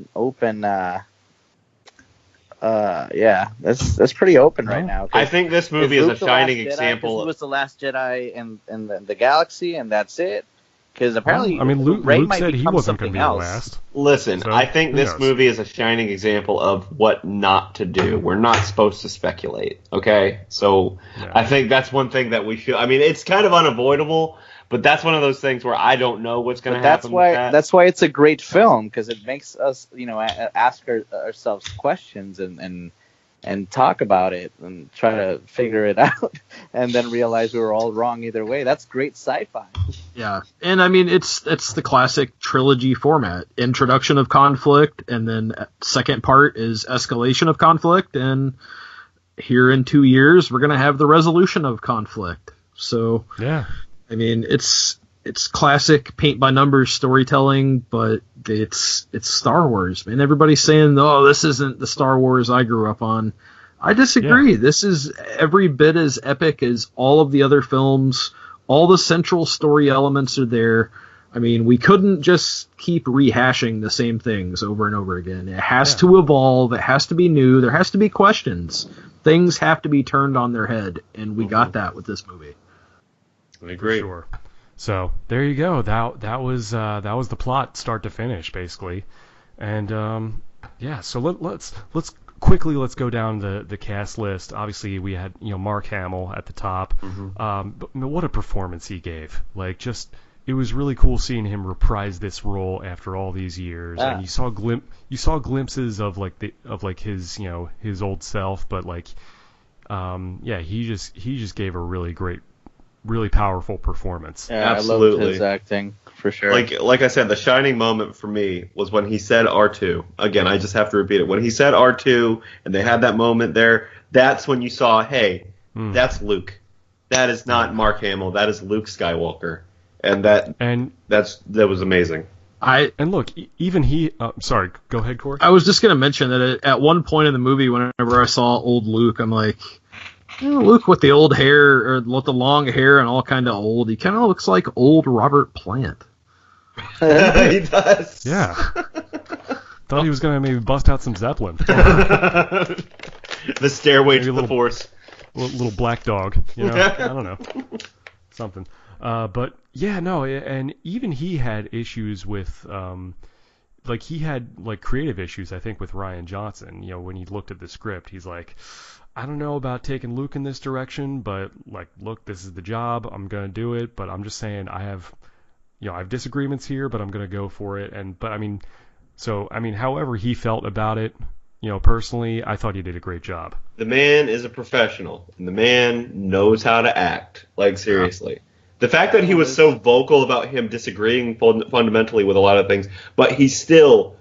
pretty open right now. I think this movie is a shining Jedi, example. He was the last Jedi in the galaxy, and that's it. Because apparently, I mean, Luke might said he become wasn't going to something be else. the last. Listen, So, I think who this knows? movie is a shining example of what not to do. We're not supposed to speculate, okay? So Yeah. I think that's one thing that we should. I mean, it's kind of unavoidable, but that's one of those things where I don't know what's going to happen. That's why it's a great film, because it makes us, ask ourselves questions and talk about it and try to figure it out, and then realize we were all wrong either way. That's great sci-fi. Yeah, and I mean it's the classic trilogy format: introduction of conflict, and then second part is escalation of conflict, and here in 2 years we're gonna have the resolution of conflict. So Yeah. I mean it's classic paint by numbers storytelling, but it's Star Wars, man. Everybody's saying, "Oh, this isn't the Star Wars I grew up on." I disagree. Yeah. This is every bit as epic as all of the other films. All the central story elements are there. I mean, we couldn't just keep rehashing the same things over and over again. It has to evolve. It has to be new. There has to be questions. Things have to be turned on their head, and we got that with this movie. I agree. For sure. So there you go. That was the plot, start to finish, basically. And so let's quickly go down the cast list. Obviously, we had Mark Hamill at the top. But what a performance he gave! Like, just it was really cool seeing him reprise this role after all these years. Yeah. And you saw glimpses of his old self, but he just gave a really great, really powerful performance. Yeah, Absolutely. I loved his acting for sure. Like I said, the shining moment for me was when he said R2. Again, I just have to repeat it. When he said R2 and they had that moment there, that's when you saw, hey, that's Luke. That is not Mark Hamill. That is Luke Skywalker. And that was amazing. And look, even he. Sorry, go ahead, Corey. I was just going to mention that at one point in the movie, whenever I saw old Luke, I'm like, Luke with the old hair, or with the long hair and all kind of old, he kind of looks like old Robert Plant. He does. Yeah. Thought he was going to maybe bust out some Zeppelin. The stairway Maybe to a the little- Force. Little black dog, I don't know. Something. But yeah, no, and even he had issues with, he had creative issues, I think, with Rian Johnson. When he looked at the script, he's like, I don't know about taking Luke in this direction, but look, this is the job. I'm gonna do it, but I'm just saying I have disagreements here, but I'm gonna go for it. However he felt about it, personally, I thought he did a great job. The man is a professional, and the man knows how to act. Seriously. The fact that he was so vocal about him disagreeing fundamentally with a lot of things, but he still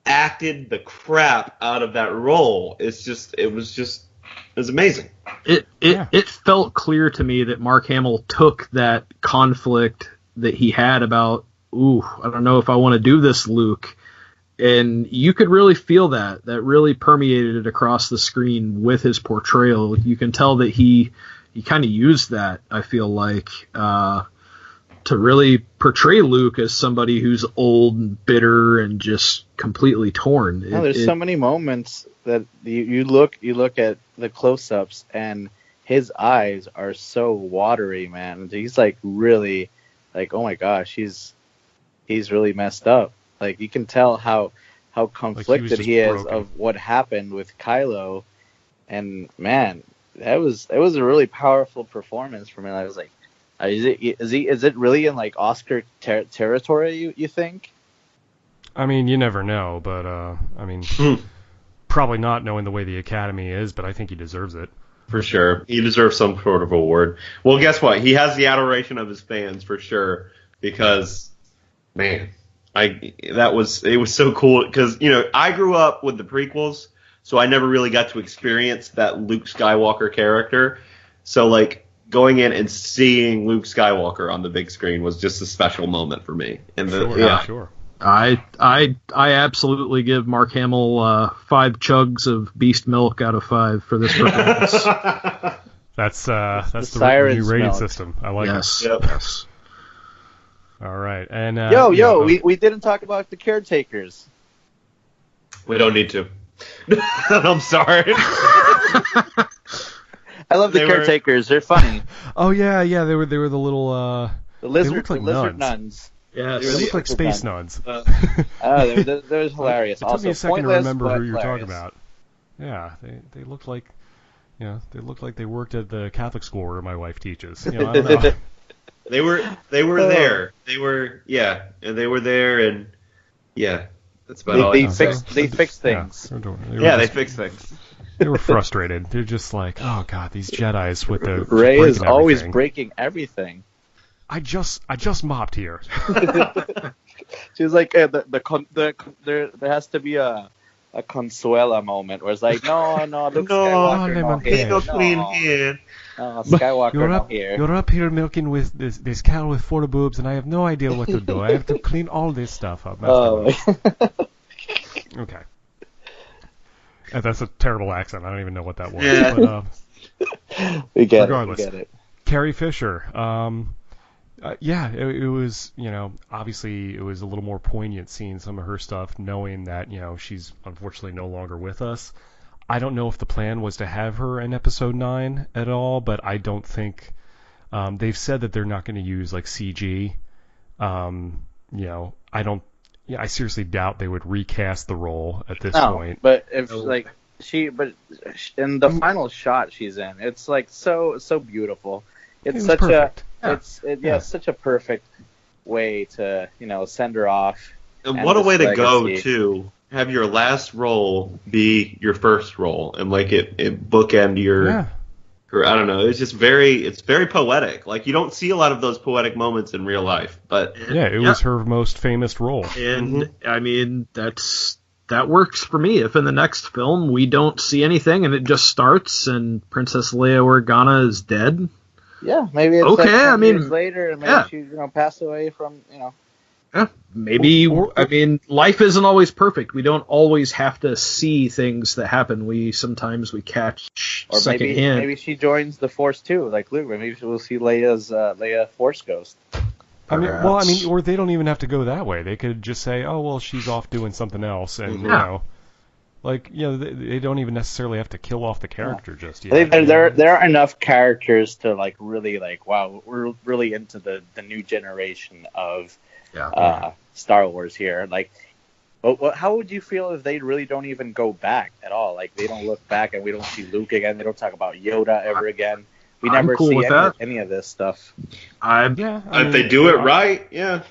acted the crap out of that role. It was amazing. It felt clear to me that Mark Hamill took that conflict that he had about, I don't know if I want to do this, Luke. And you could really feel that really permeated it across the screen with his portrayal. You can tell that he kind of used that, I feel like, to really portray Luke as somebody who's old and bitter and just completely torn. There's so many moments that you look at the close-ups and his eyes are so watery, man. He's really oh my gosh, he's really messed up. You can tell how conflicted he is broken. of what happened with Kylo, and man, it was a really powerful performance for me. I was like, is it really in Oscar territory? You think? I mean, you never know, but probably not, knowing the way the Academy is, but I think he deserves it. For sure. He deserves some sort of award. Well, guess what? He has the adoration of his fans, for sure, because, man, it was so cool, because, I grew up with the prequels, so I never really got to experience that Luke Skywalker character. So, going in and seeing Luke Skywalker on the big screen was just a special moment for me. And Sure. I absolutely give Mark Hamill 5 chugs of beast milk out of 5 for this performance. That's the new rating system. I like yes. it. Yep. Yes. All right, and we didn't talk about the caretakers. We don't need to. I'm sorry. I love the caretakers. They're funny. Oh yeah, they were the little The they lizard, looked like the lizard nuns. nuns. Yes. They looked like space nuns. They're hilarious. It took Also me a second to pointless, remember but who you were talking hilarious. about. Yeah, they looked like, they looked like they worked at the Catholic school where my wife teaches. I don't know. They were there. They were and they were there, and that's about all. They fix things. They fix things. They were frustrated. They're just like, oh god, these Jedis with the Ray is breaking always everything. breaking everything. I just mopped here. She was like, there has to be a Consuela moment where it's like, no, Luke Skywalker, no, here, no clean hand. no, Skywalker, You're up here milking with this cow with 4 boobs, and I have no idea what to do. I have to clean all this stuff up. Okay. That's a terrible accent. I don't even know what that was. Yeah. But, we get regardless. it. Carrie Fisher. It was, obviously it was a little more poignant seeing some of her stuff, knowing that, she's unfortunately no longer with us. I don't know if the plan was to have her in episode 9 at all, but I don't think, they've said that they're not going to use like CG. I seriously doubt they would recast the role at this point. But if in the final shot she's in, it's like so beautiful. It's such perfect. It's such a perfect way to send her off. And what a way to go too. Have your last role be your first role, and like it bookend your. Or, I don't know. It's just very poetic. Like you don't see a lot of those poetic moments in real life, but it was her most famous role. And I mean that works for me. If in the next film we don't see anything and it just starts and Princess Leia Organa is dead. Yeah, maybe it's okay. Like 10 I mean, years later, and maybe she passed away from Yeah, maybe. I mean, life isn't always perfect. We don't always have to see things that happen. Sometimes we catch or secondhand. Maybe she joins the Force too, like Luke. Maybe we'll see Leia Force Ghost. Or they don't even have to go that way. They could just say, oh well, she's off doing something else, and they don't even necessarily have to kill off the character just yet. I think there are enough characters to like really like, wow, we're really into the new generation of Star Wars here. Like, how would you feel if they really don't even go back at all? Like, they don't look back and we don't see Luke again. They don't talk about Yoda ever again. We never see any of this stuff. If they do it right, yeah.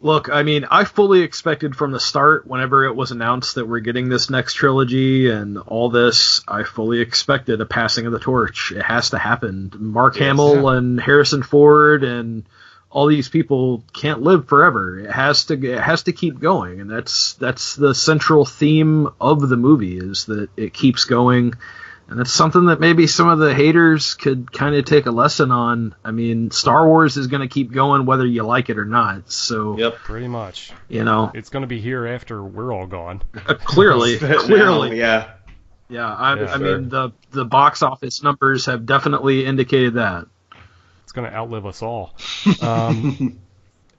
Look, I mean, I fully expected from the start, whenever it was announced that we're getting this next trilogy and all this, I fully expected a passing of the torch. It has to happen. Mark Hamill and Harrison Ford and all these people can't live forever. It has to keep going, and that's the central theme of the movie, is that it keeps going. And that's something that maybe some of the haters could kind of take a lesson on. I mean, Star Wars is going to keep going whether you like it or not. So, yep, pretty much. It's going to be here after we're all gone. Clearly, yeah. I mean, the box office numbers have definitely indicated that. It's going to outlive us all.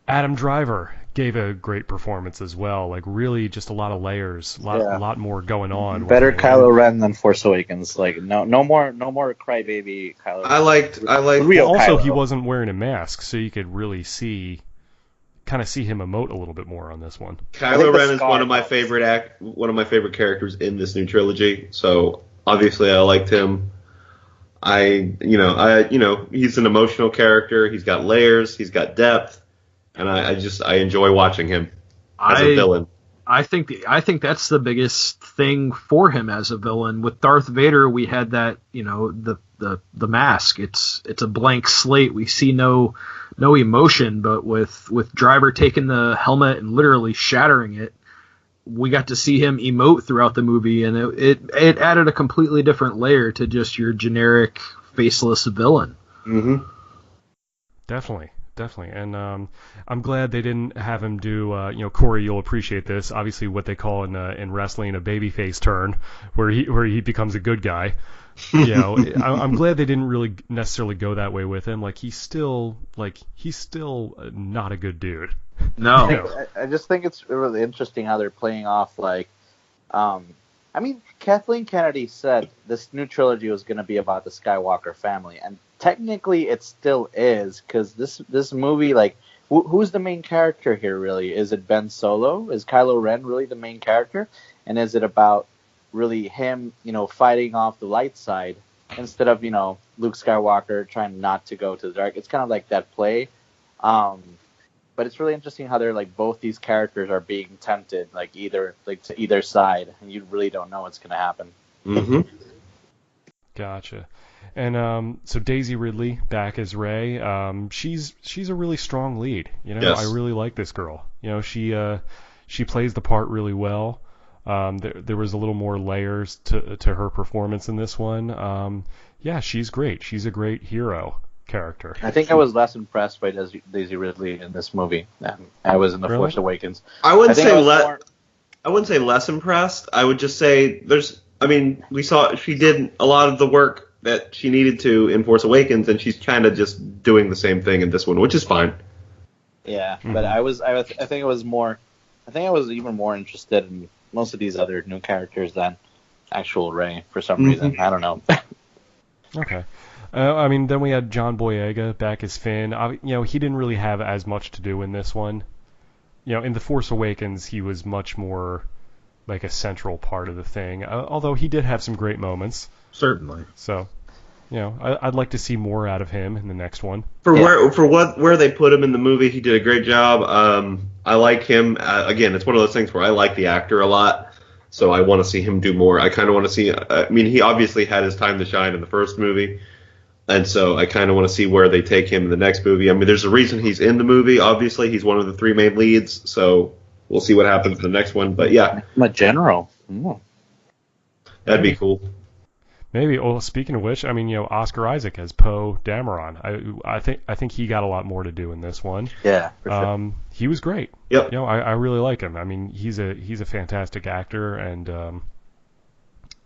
Adam Driver gave a great performance as well. Like, really, just a lot of layers, a lot more going on. Better Kylo Ren than Force Awakens. Like, no more crybaby Kylo Ren. I liked. Also, Kylo. he wasn't wearing a mask, so you could really see him emote a little bit more on this one. Kylo Ren is one of my favorite characters in this new trilogy. So obviously, I liked him. He's an emotional character. He's got layers. He's got depth. And I enjoy watching him as a villain. I think that's the biggest thing for him as a villain. With Darth Vader, we had that, the mask. It's a blank slate. We see no emotion. But with Driver taking the helmet and literally shattering it, we got to see him emote throughout the movie, and it added a completely different layer to just your generic faceless villain. Mm-hmm. Definitely. definitely. And I'm glad they didn't have him do, Corey, you'll appreciate this. Obviously, what they call in wrestling a babyface turn, where he becomes a good guy. I'm glad they didn't really necessarily go that way with him. Like he's still not a good dude. No. I just think it's really interesting how they're playing off Kathleen Kennedy said this new trilogy was going to be about the Skywalker family, and technically it still is, because this movie, who's the main character here, really? Is it Ben Solo? Is Kylo Ren really the main character? And is it about really him, fighting off the light side instead of, Luke Skywalker trying not to go to the dark? It's kind of like that play. But it's really interesting how they're both these characters are being tempted, to either side, and you really don't know what's going to happen. Mm-hmm. Gotcha. And so Daisy Ridley back as Rey. She's a really strong lead. Yes. I really like this girl. She plays the part really well. There was a little more layers to her performance in this one. She's great. She's a great hero character. I think I was less impressed by Daisy Ridley in this movie than I was in The Force Awakens. I wouldn't say less impressed. I would just say we saw she did a lot of the work that she needed to in Force Awakens, and she's kind of just doing the same thing in this one, which is fine. Yeah, but I think I was even more interested in most of these other new characters than actual Rey for some reason. I don't know. Okay. Then we had John Boyega back as Finn. He didn't really have as much to do in this one. In The Force Awakens, he was much more like a central part of the thing. Although he did have some great moments. Certainly. So, I'd like to see more out of him in the next one. Where they put him in the movie, he did a great job. I like him. Again, it's one of those things where I like the actor a lot, so I want to see him do more. I kind of want to see. He obviously had his time to shine in the first movie. And so I kind of want to see where they take him in the next movie. There's a reason he's in the movie. Obviously, he's one of the three main leads. So we'll see what happens in the next one. But yeah, I'm a general. That'd be cool. Maybe. Well, speaking of which, Oscar Isaac as Poe Dameron. I think he got a lot more to do in this one. Yeah, for sure. He was great. Yep. I really like him. He's a fantastic actor,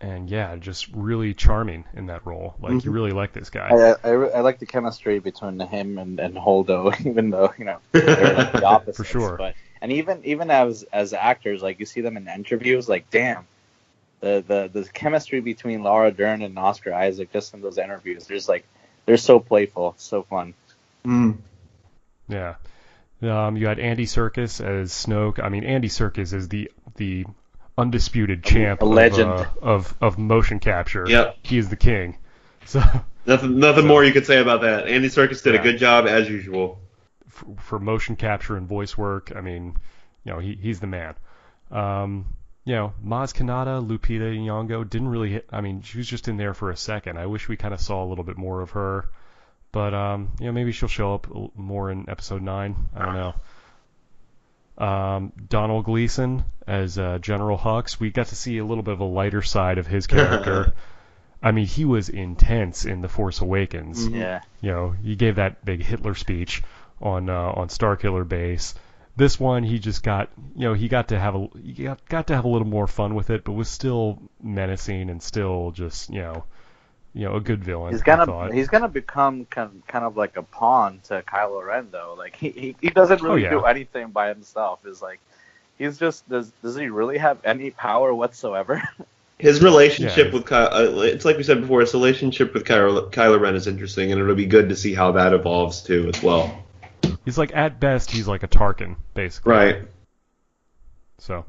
and yeah, just really charming in that role. You really like this guy. I like the chemistry between him and Holdo, even though they're the opposites. For sure. But even as actors, you see them in interviews, damn, the chemistry between Laura Dern and Oscar Isaac just in those interviews, they're so playful, so fun. Yeah. You had Andy Serkis as Snoke. Andy Serkis is the undisputed champ, a legend of motion capture. Yep. He is the king. So nothing more you could say about that. Andy Serkis did a good job as usual for motion capture and voice work. He's the man. Maz Kanata, Lupita Nyong'o didn't really hit. She was just in there for a second. I wish we kind of saw a little bit more of her, but maybe she'll show up more in episode 9. I don't know. Donald Gleason as General Hux. We got to see a little bit of a lighter side of his character. He was intense in The Force Awakens. Yeah. He gave that big Hitler speech on Starkiller Base. This one, he just got to have a little more fun with it, but was still menacing and still just a good villain. He's gonna become kind of like a pawn to Kylo Ren, though. He doesn't really do anything by himself. He's just does he really have any power whatsoever? His relationship with it's like we said before. His relationship with Kylo Ren is interesting, and it'll be good to see how that evolves too as well. He's at best he's like a Tarkin, basically. Right. So,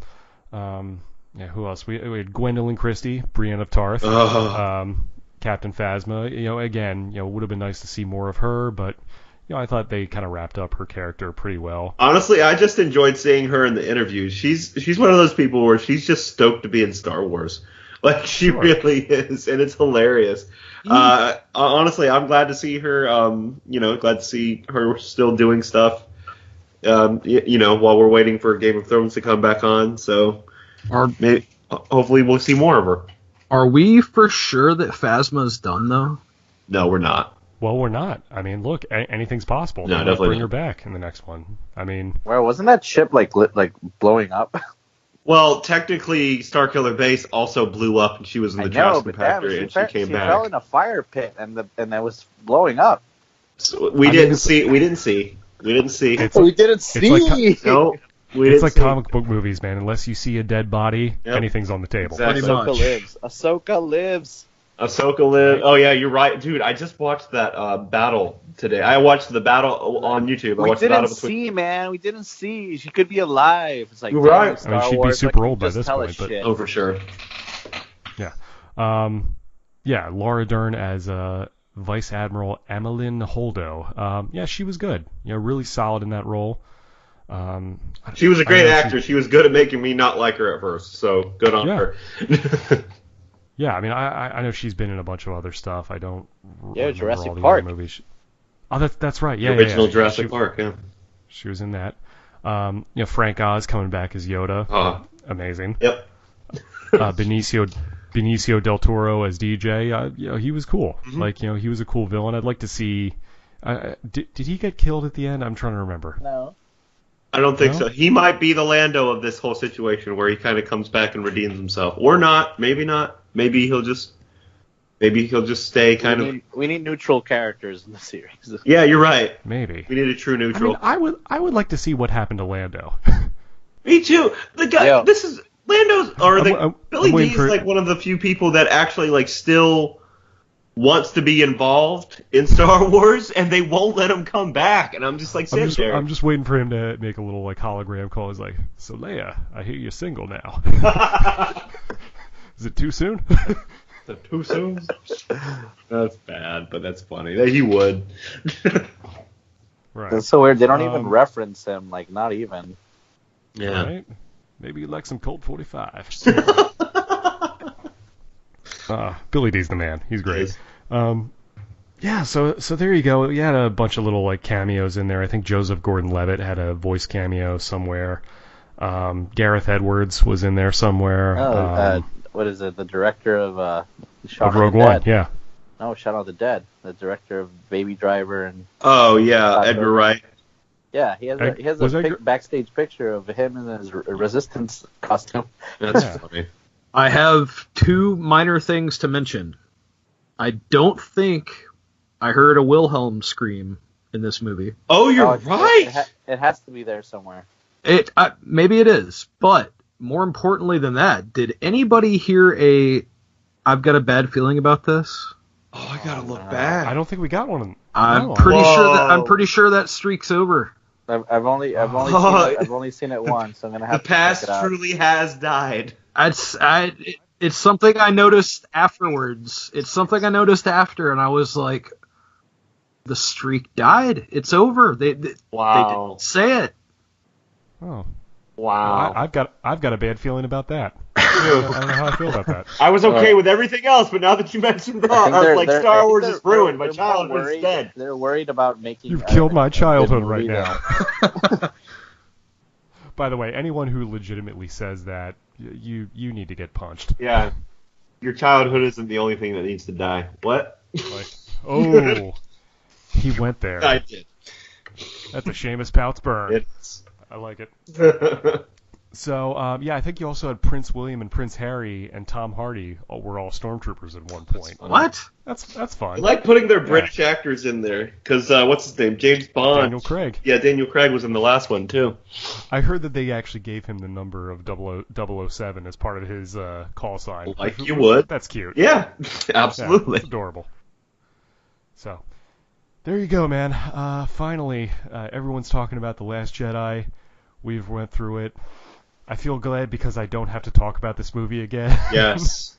who else? We had Gwendolyn Christie, Brienne of Tarth. Captain Phasma, again, would have been nice to see more of her, but I thought they kind of wrapped up her character pretty well. Honestly, I just enjoyed seeing her in the interviews. She's one of those people where she's just stoked to be in Star Wars. She really is, and it's hilarious. Honestly, I'm glad to see her. Glad to see her still doing stuff. While we're waiting for Game of Thrones to come back on, so hopefully we'll see more of her. Are we for sure that Phasma's done, though? No, we're not. Well, we're not. I mean, look, anything's possible. No, They might definitely bring not. her back in the next one. I mean, Where wasn't that ship like blowing up? Well, technically, Starkiller Base also blew up, and she was in the Jurassic Factory, and she came back. She fell in a fire pit, and that was blowing up. So we didn't see. We didn't see. We didn't see. No, we didn't. it's like see. comic book movies, man. Unless you see a dead body, anything's on the table. Exactly. Pretty much. Ahsoka lives. Ahsoka lived. Oh yeah, you're right, dude. I just watched that battle today. I watched the battle on YouTube. I watched the battle between. We didn't see. She could be alive. It's like, you're right. I mean, she'd be super old by this point, but oh, for sure. Yeah. Yeah, Laura Dern as Vice Admiral Emmeline Holdo. Yeah, she was good. Really solid in that role. She was a great actress. She was good at making me not like her at first. So good on her. Yeah, I mean, I know she's been in a bunch of other stuff. I don't remember Jurassic all the Park. other movies. Oh, that's right. Yeah, the original Jurassic Park. Yeah, she was in that. Frank Oz coming back as Yoda. Amazing. Yep. Benicio del Toro as DJ. He was cool. Mm-hmm. He was a cool villain. I'd like to see. Did he get killed at the end? I'm trying to remember. No. I don't think so. He might be the Lando of this whole situation, where he kind of comes back and redeems himself, or not. Maybe not. Maybe he'll just stay We need neutral characters in the series. Yeah, you're right. Maybe we need a true neutral. I mean, I would like to see what happened to Lando. Me too. The guy. This is Lando's Billy Dee is like one of the few people that actually still wants to be involved in Star Wars, and they won't let him come back. And I'm just sitting there. I'm just waiting for him to make a little hologram call. He's like, "So Leia, I hear you're single now." Is it too soon? Is it too soon? That's bad, but that's funny. He would. Right. It's so weird. They don't even reference him. Not even. Yeah. Right? Maybe you'd like some Colt 45. Billy Dee's the man. He's great. Yeah, so there you go. You had a bunch of little cameos in there. I think Joseph Gordon-Levitt had a voice cameo somewhere. Gareth Edwards was in there somewhere. What is it? The director of Rogue One, yeah. No, Shaun of the Dead. The director of Baby Driver and. Oh yeah, Edgar Wright. Yeah, he has a backstage picture of him in his Resistance costume. That's funny. I have two minor things to mention. I don't think I heard a Wilhelm scream in this movie. Oh, you're right. It has to be there somewhere. Maybe it is, but more importantly than that, did anybody hear I've got a bad feeling about this? Oh, I gotta look back. I don't think we got one. I'm pretty sure that streak's over. I've only seen it once. I'm gonna have to check it out. The past truly has died. It's something I noticed afterwards. It's something I noticed after, and I was like, the streak died. It's over. They didn't say it. Oh. Wow. Well, I've got a bad feeling about that. I don't know how I feel about that. I was okay with everything else, but now that you mentioned that, I was like, Star Wars is ruined. My childhood is dead. They're worried about making. You've killed my childhood right now. By the way, anyone who legitimately says that, you need to get punched. Yeah. Your childhood isn't the only thing that needs to die. What? He went there. I did. That's a Seamus Pautz burn. I like it. So, I think you also had Prince William and Prince Harry and Tom Hardy were all stormtroopers at one point. What? That's fun. I like putting their British actors in there, because what's his name? James Bond. Daniel Craig. Yeah, Daniel Craig was in the last one, too. I heard that they actually gave him the number of 007 as part of his call sign. Like you would. That's cute. Yeah, absolutely. Yeah, it's adorable. So, there you go, man. Finally, everyone's talking about The Last Jedi. We've went through it. I feel glad because I don't have to talk about this movie again. Yes.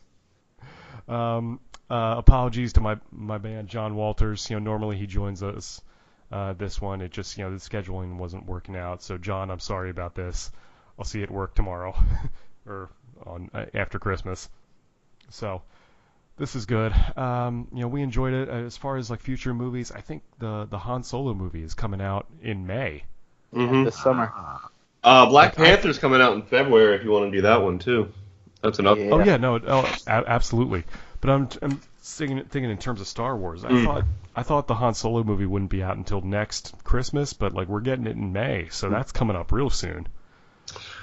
Apologies to my man John Walters. Normally he joins us this one. It just the scheduling wasn't working out. So John, I'm sorry about this. I'll see you at work tomorrow or on after Christmas. So this is good. We enjoyed it. As far as future movies, I think the Han Solo movie is coming out in May. Mm-hmm. This summer. Black Panther's coming out in February if you want to do that one too. That's enough. Yeah. Oh yeah, no, absolutely. But I'm thinking in terms of Star Wars. I thought the Han Solo movie wouldn't be out until next Christmas, but like we're getting it in May, so that's coming up real soon.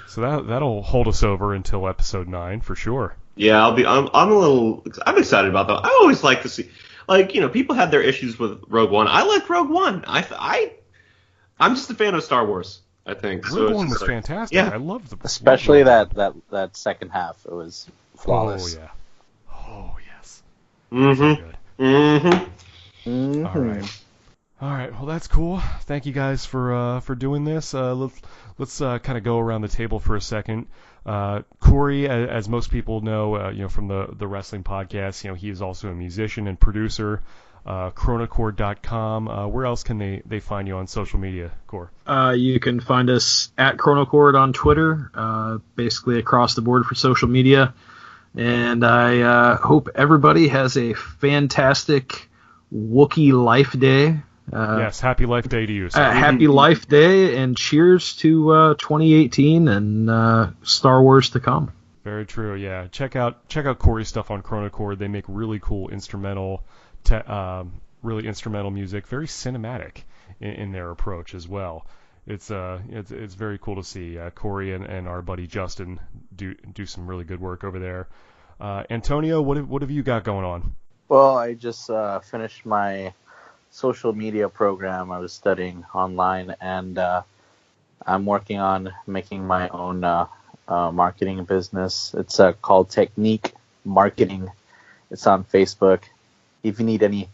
So that'll hold us over until Episode 9 for sure. Yeah, I'm excited about that. I always like to see, like, people had their issues with Rogue One. I like Rogue One. I'm just a fan of Star Wars, I think. Rogue One was fantastic. Yeah. I loved Especially that second half. It was flawless. Oh yeah. Oh yes. Mm-hmm. So good. Mm-hmm. Mm-hmm. All right. Well, that's cool. Thank you guys for doing this. Let's kind of go around the table for a second. Cory, as most people know, from the wrestling podcast, he is also a musician and producer. Chronochord.com. Where else can they find you on social media, Cor? You can find us at Chronochord on Twitter, basically across the board for social media. And I hope everybody has a fantastic Wookiee Life Day. Yes, happy Life Day to you. Happy Life Day, and cheers to 2018 and Star Wars to come. Very true. Yeah, check out Cory's stuff on Chronochord. They make really cool instrumental music, very cinematic in their approach as well. It's very cool to see Cory and our buddy Justin do some really good work over there. Antonio, what have you got going on? Well, I just finished my social media program. I was studying online, and I'm working on making my own marketing business. It's called Teknik Marketing. It's on Facebook. If you need any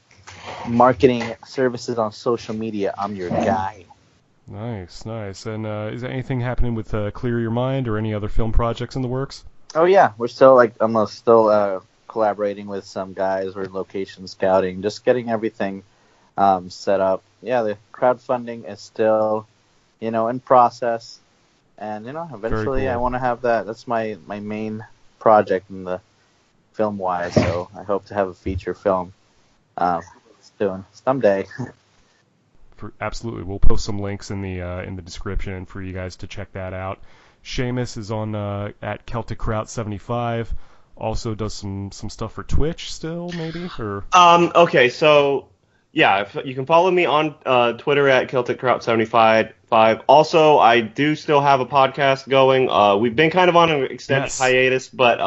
marketing services on social media, I'm your guy. Nice. And is there anything happening with Clear Your Mind or any other film projects in the works? Oh yeah, I'm still collaborating with some guys. We're location scouting, just getting everything set up. Yeah, the crowdfunding is still, in process, and eventually cool. I want to have that. That's my main project in the film wise. So I hope to have a feature film soon, someday. Absolutely, we'll post some links in the description for you guys to check that out. Seamus is on at Celtic Kraut 75. Also does some stuff for Twitch still, maybe, or Okay, so yeah, you can follow me on Twitter at Celtic Kraut 75. Also, I do still have a podcast going. We've been kind of on an extended hiatus, but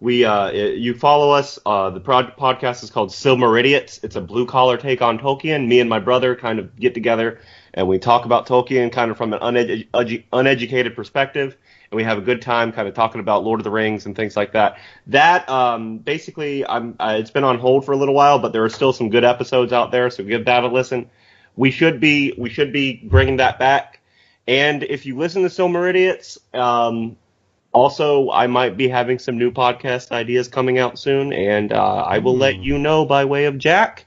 you follow us. The podcast is called Silmaridiots. It's a blue collar take on Tolkien. Me and my brother kind of get together and we talk about Tolkien kind of from an uneducated perspective. And we have a good time kind of talking about Lord of the Rings and things like that. That, basically, it's been on hold for a little while, but there are still some good episodes out there, so give that a listen. We should be bringing that back. And if you listen to Silmaridiots, also, I might be having some new podcast ideas coming out soon, and I will let you know by way of Jack.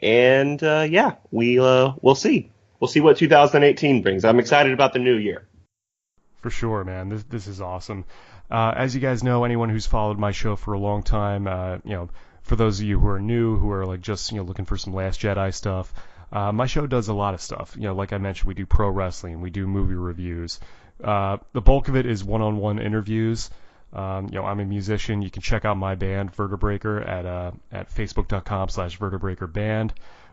And, we'll see. We'll see what 2018 brings. I'm excited about the new year. For sure, man. This is awesome. As you guys know, anyone who's followed my show for a long time, for those of you who are new, who are like just looking for some Last Jedi stuff, my show does a lot of stuff. Like I mentioned, we do pro wrestling, we do movie reviews. The bulk of it is one-on-one interviews. I'm a musician. You can check out my band Vertebreaker at facebook.com/vertebreakerband.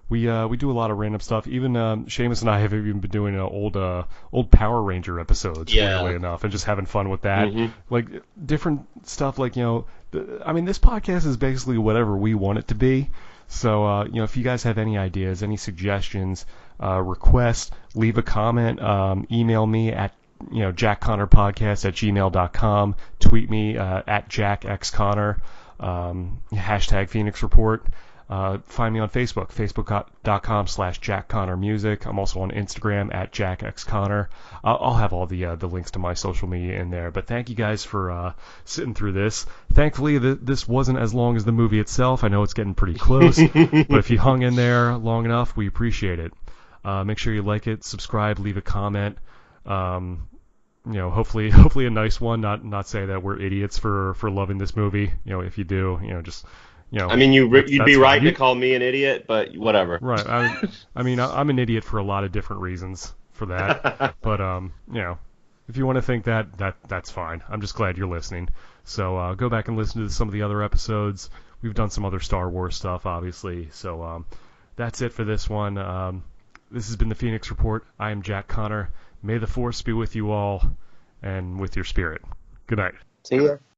We do a lot of random stuff. Even Seamus and I have even been doing old Power Ranger episodes, weirdly enough, and just having fun with that. Mm-hmm. Like different stuff. Like this podcast is basically whatever we want it to be. So if you guys have any ideas, any suggestions, requests, leave a comment. Email me at jackconnorpodcast@gmail.com. Tweet me at jackxconnor. Hashtag Phoenix Report. Find me on Facebook, facebook.com/jackconnormusic. I'm also on Instagram at jackxconnor. I'll have all the links to my social media in there. But thank you guys for sitting through this. Thankfully, this wasn't as long as the movie itself. I know it's getting pretty close, but if you hung in there long enough, we appreciate it. Make sure you like it, subscribe, leave a comment. Hopefully a nice one. Not say that we're idiots for loving this movie. If you do, just. You'd be right to call me an idiot, but whatever. Right. I'm an idiot for a lot of different reasons for that. But if you want to think that's fine. I'm just glad you're listening. So go back and listen to some of the other episodes. We've done some other Star Wars stuff, obviously. So that's it for this one. This has been the Phoenix Report. I am Jack Connor. May the Force be with you all and with your spirit. Good night. See ya.